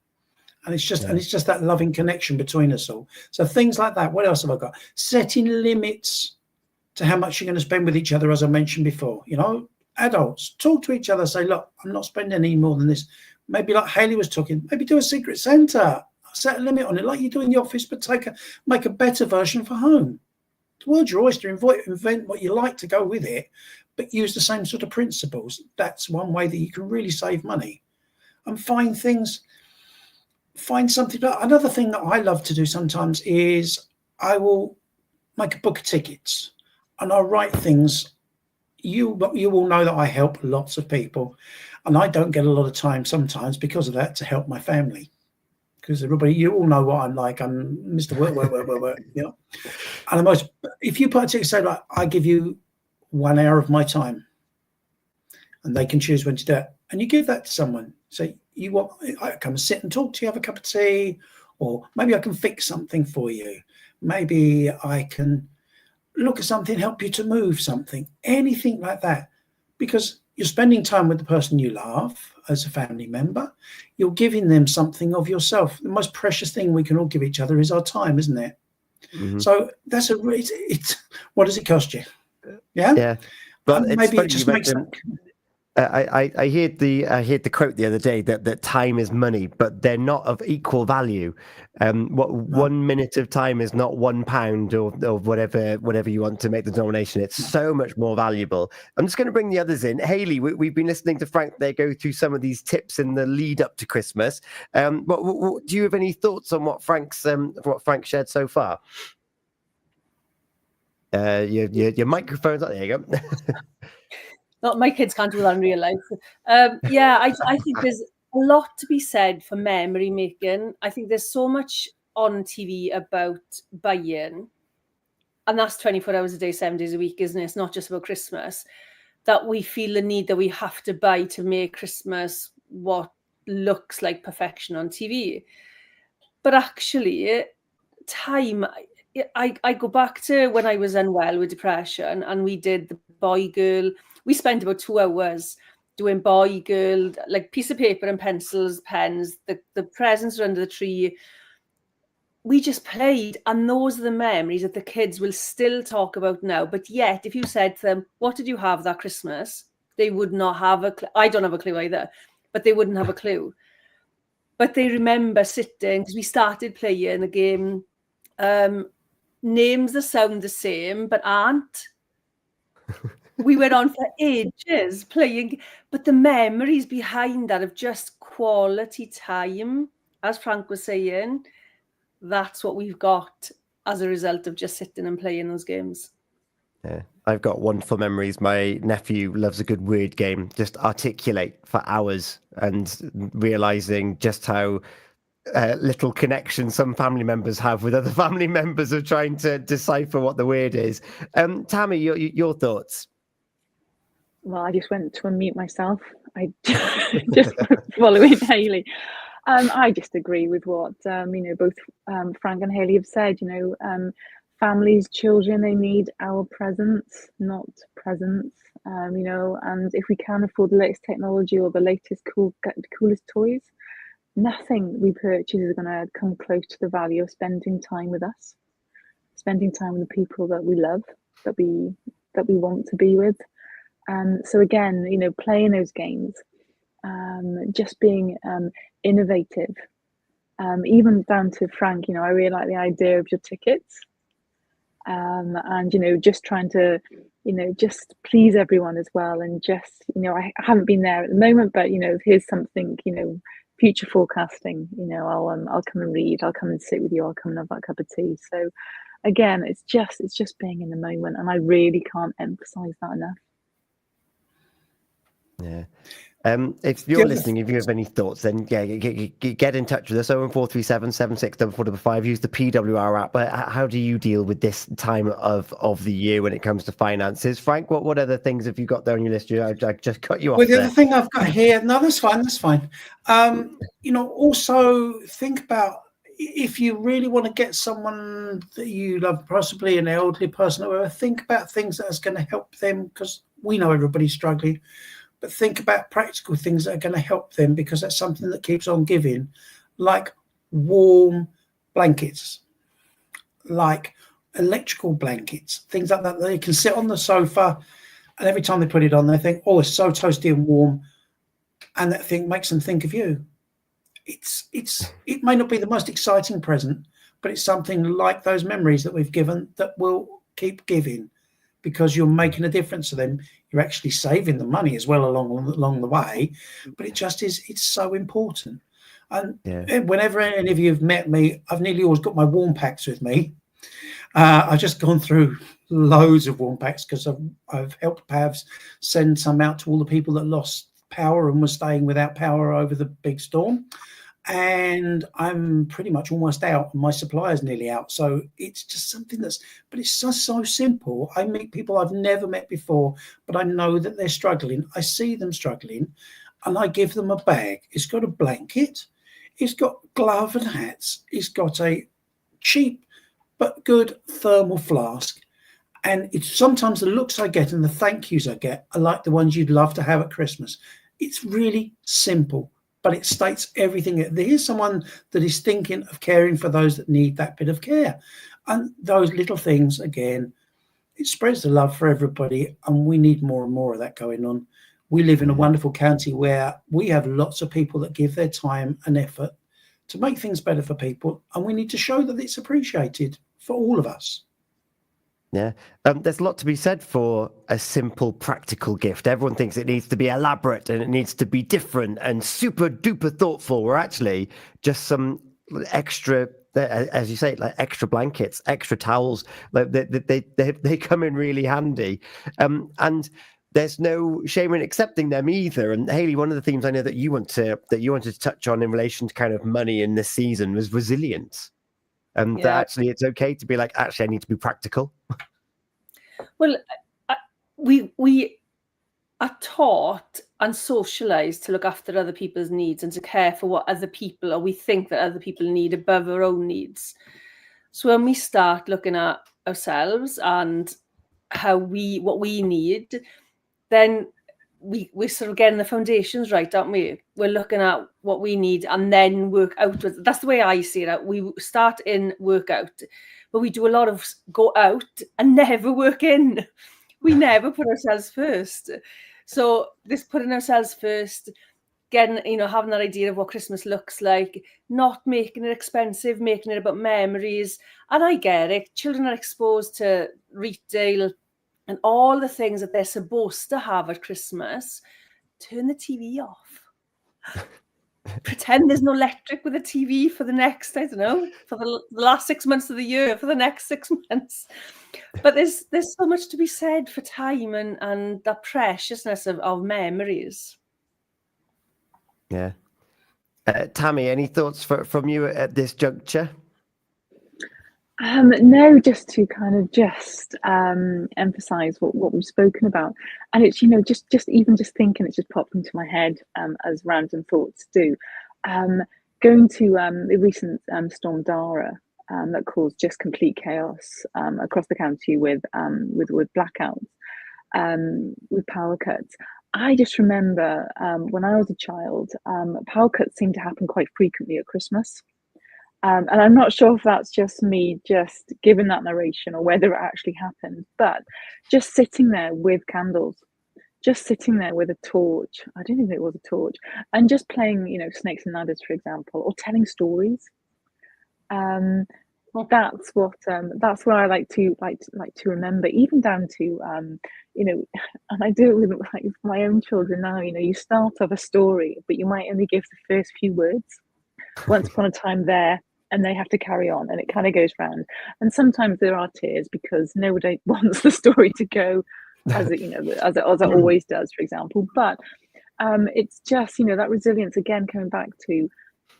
And it's just that loving connection between us all. So things like that. What else have I got? Setting limits to how much you're going to spend with each other, as I mentioned before. You know, adults, talk to each other, say, look, I'm not spending any more than this. Maybe like Hayley was talking, maybe do a Secret Santa. Set a limit on it like you do in the office, but make a better version for home. The world's your oyster. Invent what you like to go with it, but use the same sort of principles. That's one way that you can really save money. And find something. Another thing that I love to do sometimes is I will make a book of tickets and I'll write things. You will know that I help lots of people, and I don't get a lot of time sometimes because of that to help my family. because everybody, you all know what I'm like. I'm Mr. Work, you know. And if you put a ticket, say, like, I give you 1 hour of my time, and they can choose when to do it, and you give that to someone. So I come and sit and talk to you, have a cup of tea, or maybe I can fix something for you. Maybe I can look at something, help you to move something, anything like that, because you're spending time with the person you love as a family member. You're giving them something of yourself. The most precious thing we can all give each other is our time, isn't it? Mm-hmm. So that's it's what does it cost you? Yeah. But maybe it just makes sense. I heard the quote the other day that time is money, but they're not of equal value. 1 minute of time is not £1 or whatever you want to make the denomination. It's so much more valuable. I'm just going to bring the others in. Hayley, we've been listening to Frank there go through some of these tips in the lead up to Christmas. What do you have any thoughts on what Frank shared so far? Your microphone's up. There you go. Not my kids can't do that in real life. I think there's a lot to be said for memory making. I think there's so much on TV about buying, and that's 24 hours a day, 7 days a week, isn't it? It's not just about Christmas, that we feel the need that we have to buy to make Christmas what looks like perfection on TV. But actually, time, I go back to when I was unwell with depression, and we did the boy girl. We spent about 2 hours doing boy, girl, like piece of paper and pencils, pens, the presents are under the tree. We just played, and those are the memories that the kids will still talk about now. But yet, if you said to them, what did you have that Christmas? They would not have a clue. I don't have a clue either, but they wouldn't have a clue. But they remember sitting, because we started playing the game, names that sound the same, but aren't. We went on for ages playing, but the memories behind that of just quality time, as Frank was saying, that's what we've got as a result of just sitting and playing those games. Yeah, I've got wonderful memories. My nephew loves a good word game, just articulate for hours, and realizing just how little connection some family members have with other family members of trying to decipher what the word is. Tammy, your thoughts? Well, I just went to unmute myself. I just following Hayley. I just agree with what both Frank and Hayley have said. Families, children, they need our presence, not presents. And if we can afford the latest technology or the latest coolest toys, nothing we purchase is going to come close to the value of spending time with us, spending time with the people that we love, that we want to be with. So again, playing those games, just being innovative, even down to Frank. I really like the idea of your tickets, and just trying to just please everyone as well, and just I haven't been there at the moment, but here's something future forecasting. I'll come and read, I'll come and sit with you, I'll come and have that cup of tea. So again, it's just being in the moment, and I really can't emphasize that enough. Yeah. If you're listening, if you have any thoughts, then get in touch with us. 01437 764455. Use the PWR app. But how do you deal with this time of the year when it comes to finances? Frank, what other things have you got there on your list? I just cut you off. Well, the other thing I've got here, no, that's fine. Also think about, if you really want to get someone that you love, possibly an elderly person or whatever, think about things that's going to help them, because we know everybody's struggling. But think about practical things that are going to help them, because that's something that keeps on giving, like warm blankets, like electrical blankets, things like that. They can sit on the sofa, and every time they put it on, they think, oh, it's so toasty and warm. And that thing makes them think of you. It may not be the most exciting present, but it's something like those memories that we've given that will keep giving, because you're making a difference to them. You're actually saving the money as well along the way, but it's so important. And whenever any of you have met me, I've nearly always got my warm packs with me. I've just gone through loads of warm packs, because I've helped Pavs send some out to all the people that lost power and were staying without power over the big storm. and I'm pretty much almost out, and my supplier's nearly out. So it's just something but it's just so simple. I meet people I've never met before, but I know that they're struggling. I see them struggling, and I give them a bag. It's got a blanket, it's got glove and hats, it's got a cheap but good thermal flask. And it's sometimes the looks I get and the thank yous I get are like the ones you'd love to have at Christmas. It's really simple, but it states everything. Here's someone that is thinking of caring for those that need that bit of care. And those little things, again, it spreads the love for everybody, and we need more and more of that going on. We live in a wonderful county where we have lots of people that give their time and effort to make things better for people, and we need to show that it's appreciated for all of us. Yeah, there's a lot to be said for a simple, practical gift. Everyone thinks it needs to be elaborate and it needs to be different and super duper thoughtful. Or actually, just some extra, as you say, like extra blankets, extra towels. Like they come in really handy, and there's no shame in accepting them either. And Hayley, one of the themes I know that you wanted to touch on in relation to kind of money in this season was resilience. And that actually it's okay to be like, actually, I need to be practical. Well, we are taught and socialized to look after other people's needs and to care for what other people, or we think that other people need, above our own needs. So when we start looking at ourselves and what we need, then we're sort of getting the foundations right, aren't we? We're looking at what we need and then work out with. That's the way I see it. We start in, work out, but we do a lot of go out and never work in. We never put ourselves first. So this putting ourselves first, getting, having that idea of what Christmas looks like, not making it expensive, making it about memories. And I get it. Children are exposed to retail and all the things that they're supposed to have at Christmas. Turn the TV off. Pretend there's no electric with a TV for the next, I don't know, for the last 6 months of the year, for the next 6 months. But there's so much to be said for time and the preciousness of memories. Yeah. Tammy, any thoughts from you at this juncture? No, just to kind of emphasize what we've spoken about. And it's, just thinking, it just popped into my head as random thoughts do. Going to the recent storm Dara that caused just complete chaos across the county with blackouts, with power cuts. I just remember when I was a child, power cuts seemed to happen quite frequently at Christmas. And I'm not sure if that's just me just giving that narration or whether it actually happened, but just sitting there with candles, just sitting there with a torch. I don't think it was a torch, and just playing, snakes and ladders, for example, or telling stories. That's what I like to remember, even down to and I do it with my own children now. You start off a story, but you might only give the first few words. Once upon a time there. And they have to carry on, and it kind of goes round. And sometimes there are tears because nobody wants the story to go as it always does, for example. But it's just that resilience again, coming back to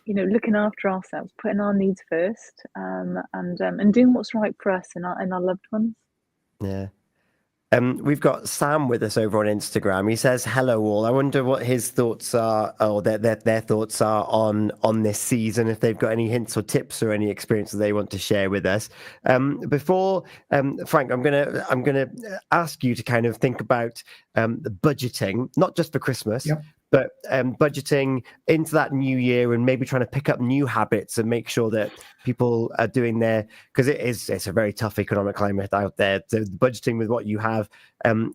looking after ourselves, putting our needs first, and doing what's right for us and our loved ones. Yeah. We've got Sam with us over on Instagram. He says, hello all. I wonder what his thoughts are, or their thoughts are on this season, if they've got any hints or tips or any experiences they want to share with us. Before, Frank, I'm gonna ask you to kind of think about the budgeting, not just for Christmas, but budgeting into that new year and maybe trying to pick up new habits and make sure that people are doing because it's a very tough economic climate out there. So budgeting with what you have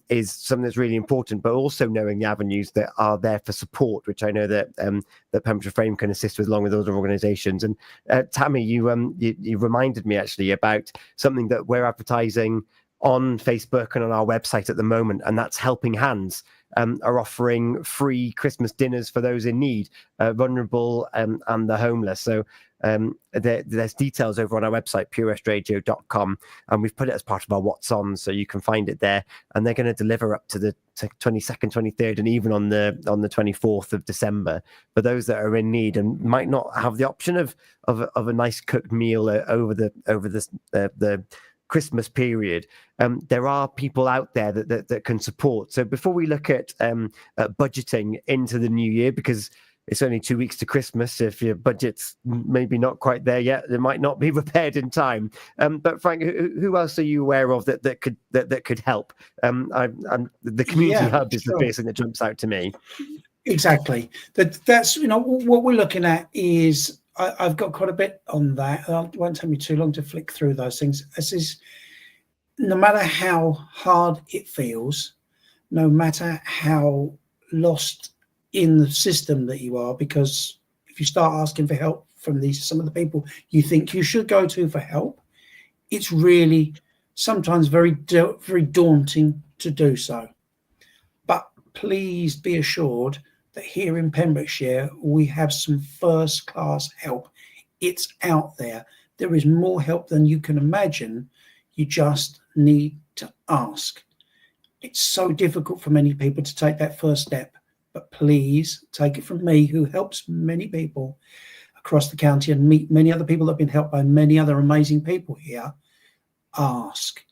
is something that's really important, but also knowing the avenues that are there for support, which I know that Pembrokeshire Frame can assist with along with other organisations. And Tammy, you reminded me actually about something that we're advertising on Facebook and on our website at the moment, and that's Helping Hands. are offering free Christmas dinners for those in need, vulnerable and the homeless. So there's details over on our website, purewestradio.com, and we've put it as part of our What's On, so you can find it there. And they're going to deliver up to the 22nd, 23rd, and even on the 24th of December for those that are in need and might not have the option of a nice cooked meal over the Christmas period. There are people out there that can support. So before we look at budgeting into the new year, because it's only 2 weeks to Christmas, if your budget's maybe not quite there yet, it might not be repaired in time. But Frank, who else are you aware of that could help? The community hub is the first thing that jumps out to me. Exactly. That's what we're looking at is I've got quite a bit on that. It won't take me too long to flick through those things. This is, no matter how hard it feels, no matter how lost in the system that you are, because if you start asking for help from some of the people you think you should go to for help, it's really sometimes very daunting to do so. But please be assured that here in Pembrokeshire we have some first class help. It's out there. There is more help than you can imagine. You just need to ask. It's so difficult for many people to take that first step. But please take it from me, who helps many people across the county and meet many other people that have been helped by many other amazing people here. Ask.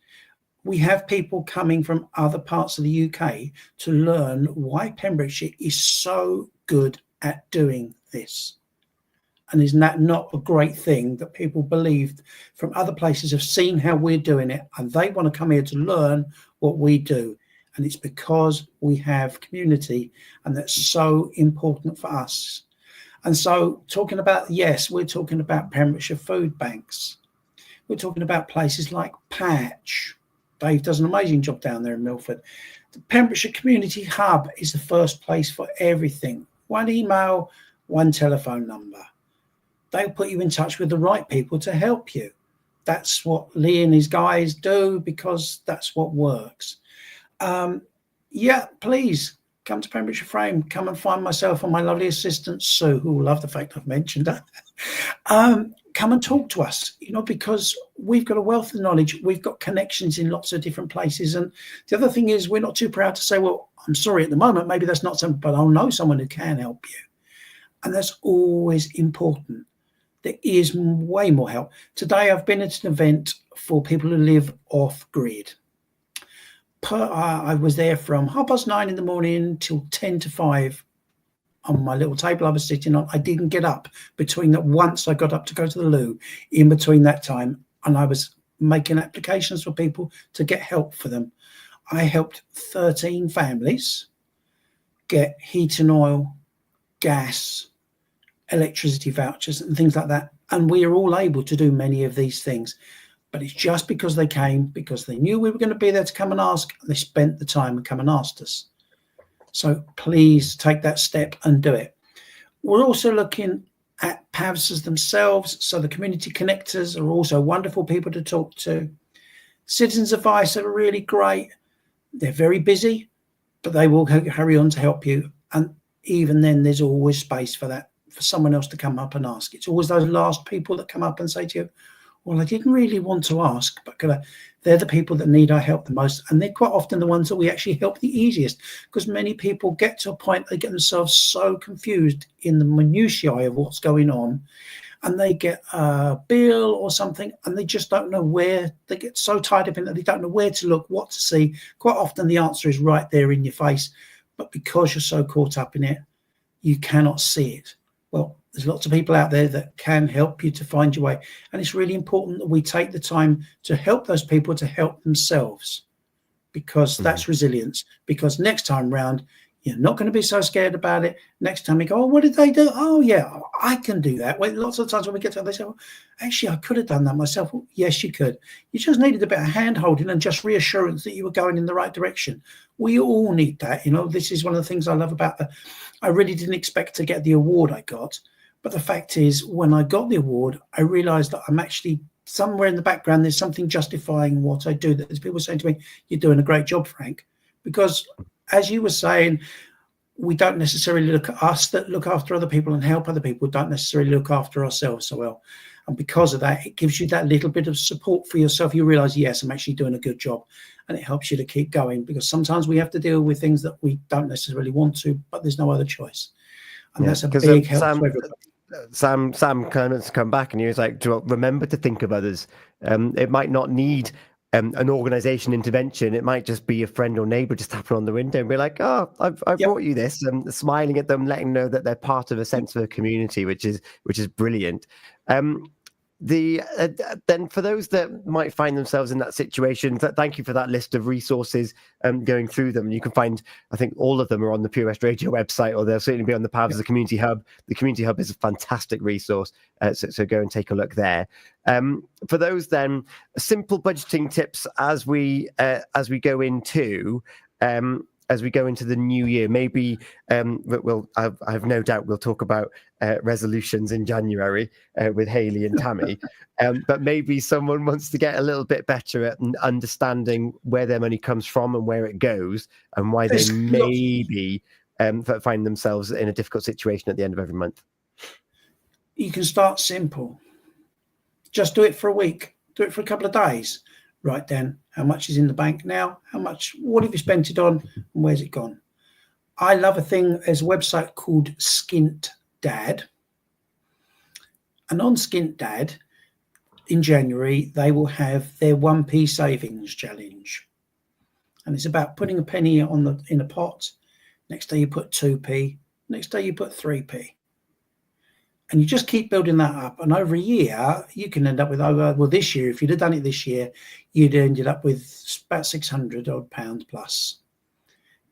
We have people coming from other parts of the UK to learn why Pembrokeshire is so good at doing this. And isn't that not a great thing that people believed from other places have seen how we're doing it and they want to come here to learn what we do? And it's because we have community, and that's so important for us. And so talking about, yes, we're talking about Pembrokeshire food banks. We're talking about places like Patch. Dave does an amazing job down there in Milford. The Pembrokeshire Community Hub is the first place for everything. One email, one telephone number. They'll put you in touch with the right people to help you. That's what Lee and his guys do, because that's what works. Please come to Pembrokeshire Frame. Come and find myself and my lovely assistant Sue, who will love the fact I've mentioned her. Come and talk to us, because we've got a wealth of knowledge. We've got connections in lots of different places. And the other thing is, we're not too proud to say, well, I'm sorry at the moment, maybe that's not something, but I'll know someone who can help you. And that's always important. There is way more help. Today I've been at an event for people who live off grid. I was there from 9:30 in the morning till 10 to 5 on my little table I was sitting on. I didn't get up between that. Once I got up to go to the loo in between that time, and I was making applications for people to get help for them. I helped 13 families get heat and oil, gas, electricity vouchers and things like that. And we are all able to do many of these things. But it's just because they came, because they knew we were going to be there to come and ask, and they spent the time and come and asked us. So please take that step and do it. We're also looking at PAVs themselves. So the community connectors are also wonderful people to talk to. Citizens Advice are really great. They're very busy, but they will hurry on to help you. And even then, there's always space for that, for someone else to come up and ask. It's always those last people that come up and say to you, well, I didn't really want to ask, but they're the people that need our help the most. And they're quite often the ones that we actually help the easiest, because many people get to a point, they get themselves so confused in the minutiae of what's going on, and they get a bill or something, and they just don't know where. They get so tied up in it, they don't know where to look, what to see. Quite often the answer is right there in your face, but because you're so caught up in it, you cannot see it. Well, there's lots of people out there that can help you to find your way. And it's really important that we take the time to help those people to help themselves, because that's resilience. Because next time round, you're not going to be so scared about it. Next time you go, oh, what did they do? Oh, yeah, I can do that. Well, lots of times when we get to it, they say, well, actually, I could have done that myself. Well, yes, you could. You just needed a bit of hand-holding and just reassurance that you were going in the right direction. We all need that. This is one of the things I love about I really didn't expect to get the award I got. But the fact is, when I got the award, I realized that I'm actually somewhere in the background, there's something justifying what I do. That there's people saying to me, you're doing a great job, Frank, because as you were saying, we don't necessarily look at us that look after other people and help other people, don't necessarily look after ourselves so well. And because of that, it gives you that little bit of support for yourself. You realize, yes, I'm actually doing a good job, and it helps you to keep going, because sometimes we have to deal with things that we don't necessarily want to, but there's no other choice. And that's a big help to everybody. Sam kind of come back and he was like, remember to think of others. It might not need an organization intervention. It might just be a friend or neighbor just tapping on the window and be like, oh, I've brought you this, and smiling at them, letting them know that they're part of a sense of a community, which is brilliant. Then for those that might find themselves in that situation, thank you for that list of resources, going through them. You can find, I think all of them are on the Pure West Radio website, or they'll certainly be on the Paths of the Community Hub. The Community Hub is a fantastic resource, so go and take a look there. For those then, simple budgeting tips as we go into the new year. Maybe I have no doubt we'll talk about resolutions in January with Hayley and Tammy, but maybe someone wants to get a little bit better at understanding where their money comes from and where it goes, and why they maybe find themselves in a difficult situation at the end of every month. You can start simple. Just do it for a week. Do it for a couple of days. Write down how much is in the bank now, what have you spent it on, and where's it gone? I love there's a website called Skint Dad. And on Skint Dad, in January, they will have their 1p savings challenge. And it's about putting a penny in a pot. Next day you put 2p. Next day you put 3p. And you just keep building that up. And over a year, you can end up with this year, if you'd have done it this year, you'd ended up with about £600 odd plus.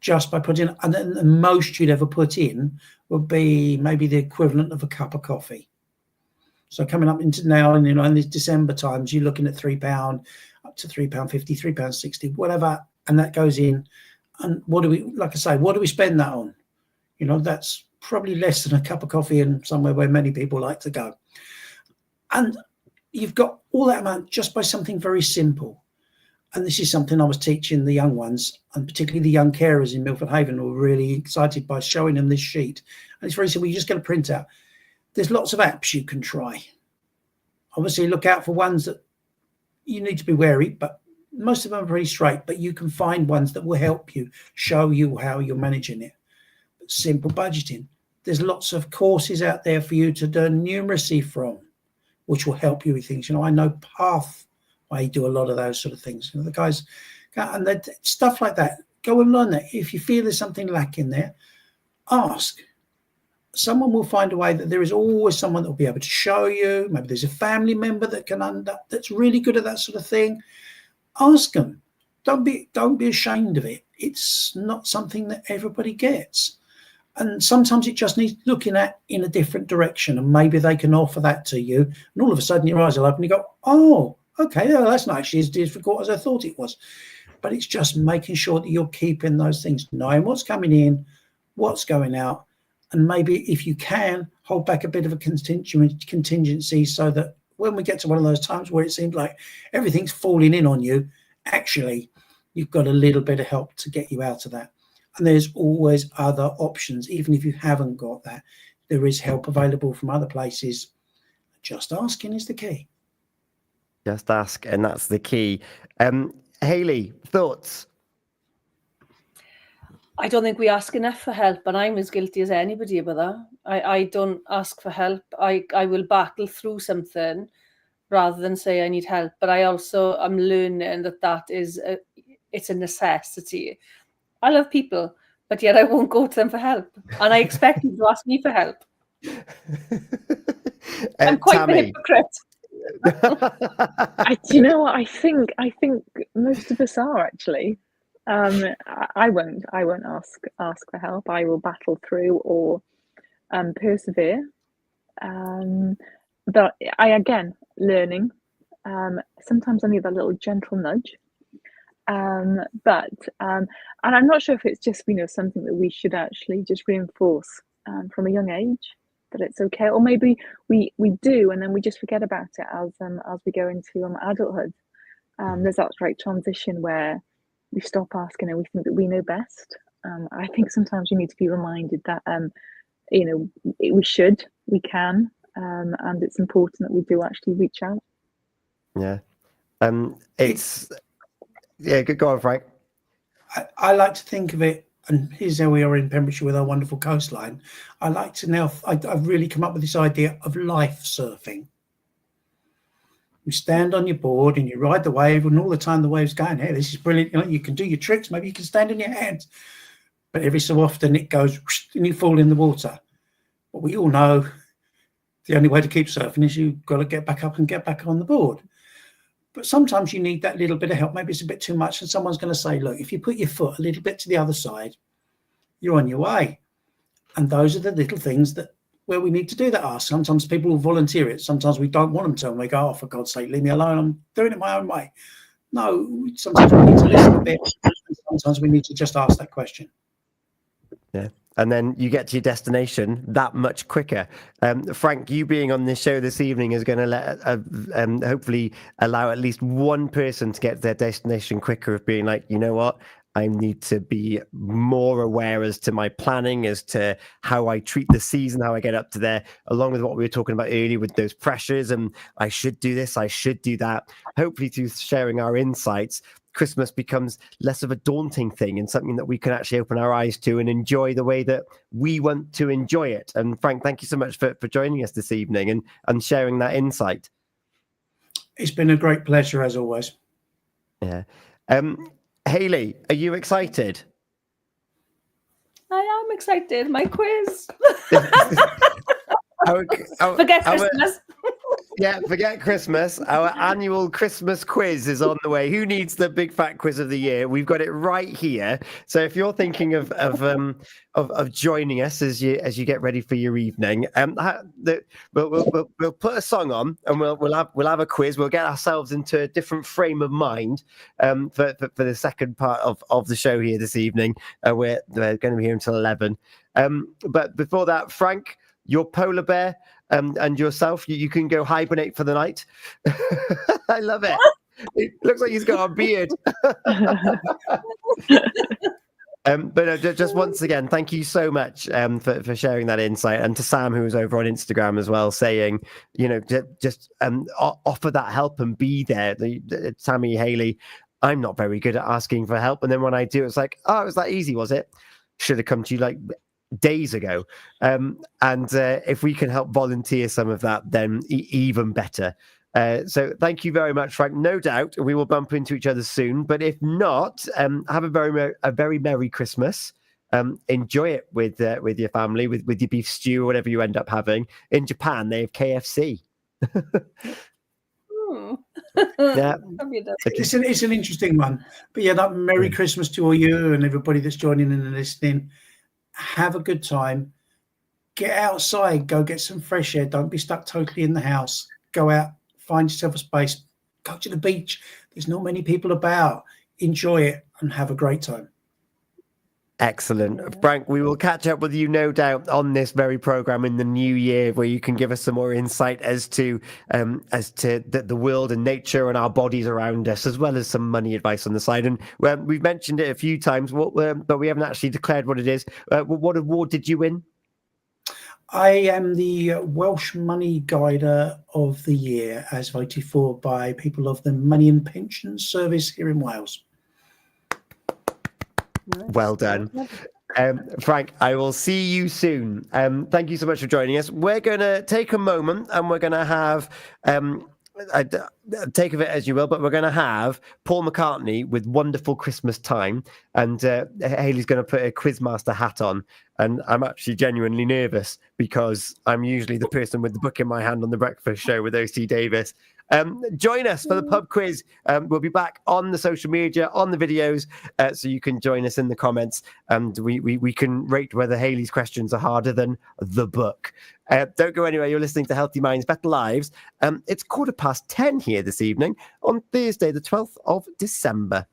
Just by putting, and then the most you'd ever put in would be maybe the equivalent of a cup of coffee. So coming up into now, and in these December times, you're looking at £3 up to £3.50, £3.60, whatever, and that goes in. And what do we spend that on? That's probably less than a cup of coffee and somewhere where many people like to go. And you've got all that amount just by something very simple. And this is something I was teaching the young ones, and particularly the young carers in Milford Haven, who were really excited by showing them this sheet. And it's very simple. You just get a printout. There's lots of apps you can try. Obviously, look out for ones that you need to be wary, but most of them are pretty straight. But you can find ones that will help you, show you how you're managing it. Simple budgeting. There's lots of courses out there for you to learn numeracy from, which will help you with things. I know Path, I do a lot of those sort of things. The guys, and stuff like that. Go and learn that. If you feel there's something lacking there, ask. Someone will find a way. That there is always someone that will be able to show you. Maybe there's a family member that's really good at that sort of thing. Ask them. Don't be ashamed of it. It's not something that everybody gets. And sometimes it just needs looking at in a different direction, and maybe they can offer that to you. And all of a sudden your eyes will open and you go, oh, okay, that's not actually as difficult as I thought it was. But it's just making sure that you're keeping those things, knowing what's coming in, what's going out, and maybe if you can, hold back a bit of a contingency so that when we get to one of those times where it seems like everything's falling in on you, actually, you've got a little bit of help to get you out of that. And there's always other options. Even if you haven't got that, there is help available from other places. Just asking is the key. Just ask, and that's the key. Hayley, thoughts? I don't think we ask enough for help, and I'm as guilty as anybody about that. I don't ask for help. I will battle through something rather than say I need help. But I also am learning that it's a necessity. I love people, but yet I won't go to them for help. And I expect them to ask me for help. I'm quite Tammy. the hypocrite. Do you know what? I think most of us are actually. I won't ask for help. I will battle through or persevere. But again, learning. Sometimes I need that little gentle nudge. And I'm not sure if it's just something that we should actually just reinforce from a young age, that it's okay, or maybe we do and then we just forget about it as we go into adulthood. There's that right transition where we stop asking and we think that we know best, I think sometimes we need to be reminded that we can, and it's important that we do actually reach out. Yeah. It's go on, Frank. I like to think of it, and here's how we are in Pembrokeshire with our wonderful coastline. I've really come up with this idea of life surfing. You stand on your board and you ride the wave, and all the time the wave's going, hey, this is brilliant. You can do your tricks. Maybe you can stand on your hands. But every so often it goes and you fall in the water. But we all know the only way to keep surfing is you've got to get back up and get back on the board. But sometimes you need that little bit of help. Maybe it's a bit too much, and someone's going to say, look, if you put your foot a little bit to the other side, you're on your way. And those are the little things where we need to do that. Sometimes people will volunteer it. Sometimes we don't want them to, and we go, oh, for God's sake, leave me alone. I'm doing it my own way. No, sometimes we need to listen a bit. And sometimes we need to just ask that question. Yeah. And then you get to your destination that much quicker. Frank, you being on this show this evening is going to hopefully allow at least one person to get to their destination quicker, of being like, you know what? I need to be more aware as to my planning, as to how I treat the season, how I get up to there, along with what we were talking about earlier with those pressures. And I should do this, I should do that. Hopefully through sharing our insights, Christmas becomes less of a daunting thing and something that we can actually open our eyes to and enjoy the way that we want to enjoy it. And Frank, thank you so much for joining us this evening and sharing that insight. It's been a great pleasure, as always. Yeah. Hayley, are you excited? I am excited. My quiz. Forget Christmas. Forget Christmas. Our annual Christmas quiz is on the way. Who needs the big fat quiz of the year? We've got it right here. So if you're thinking of joining us as you get ready for your evening, we'll put a song on and we'll have a quiz. We'll get ourselves into a different frame of mind for the second part of the show here this evening. We're going to be here until 11. But before that, Frank, your polar bear and yourself, you can go hibernate for the night. I love it. It looks like he's got a beard. But just once again, thank you so much for sharing that insight, and to Sam, who was over on Instagram as well, saying, just offer that help and be there. Tammy, Hayley, I'm not very good at asking for help, and then when I do, it's like, oh, it was that easy, was it? Should have come to you like days ago. And if we can help volunteer some of that, then even better. So thank you very much, Frank. No doubt we will bump into each other soon, but if not, have a very Merry Christmas. Enjoy it with your family, with your beef stew or whatever you end up having. In Japan, they have KFC. Yeah, it's an interesting one. But yeah, that Merry Christmas to all you and everybody that's joining in and listening. Have a good time. Get outside. Go get some fresh air. Don't be stuck totally in the house. Go out. Find yourself a space. Go to the beach. There's not many people about. Enjoy it and have a great time. Excellent. Frank, we will catch up with you, no doubt, on this very program in the new year, where you can give us some more insight as to the world and nature and our bodies around us, as well as some money advice on the side. And we've mentioned it a few times, but we haven't actually declared what it is. What award did you win? I am the Welsh Money Guider of the Year, as voted for by people of the Money and Pensions Service here in Wales. Well done. Frank, I will see you soon. Thank you so much for joining us. We're going to take a moment and we're going to have, take of it as you will, but we're going to have Paul McCartney with Wonderful Christmas Time. And Hayley's going to put a Quizmaster hat on. And I'm actually genuinely nervous because I'm usually the person with the book in my hand on the breakfast show with O.C. Davis. Join us for the pub quiz. We'll be back on the social media, on the videos, so you can join us in the comments, and we can rate whether Hayley's questions are harder than the book. Don't go anywhere. You're listening to Healthy Minds, Better Lives. It's 10:15 here this evening on Thursday, the 12th of December.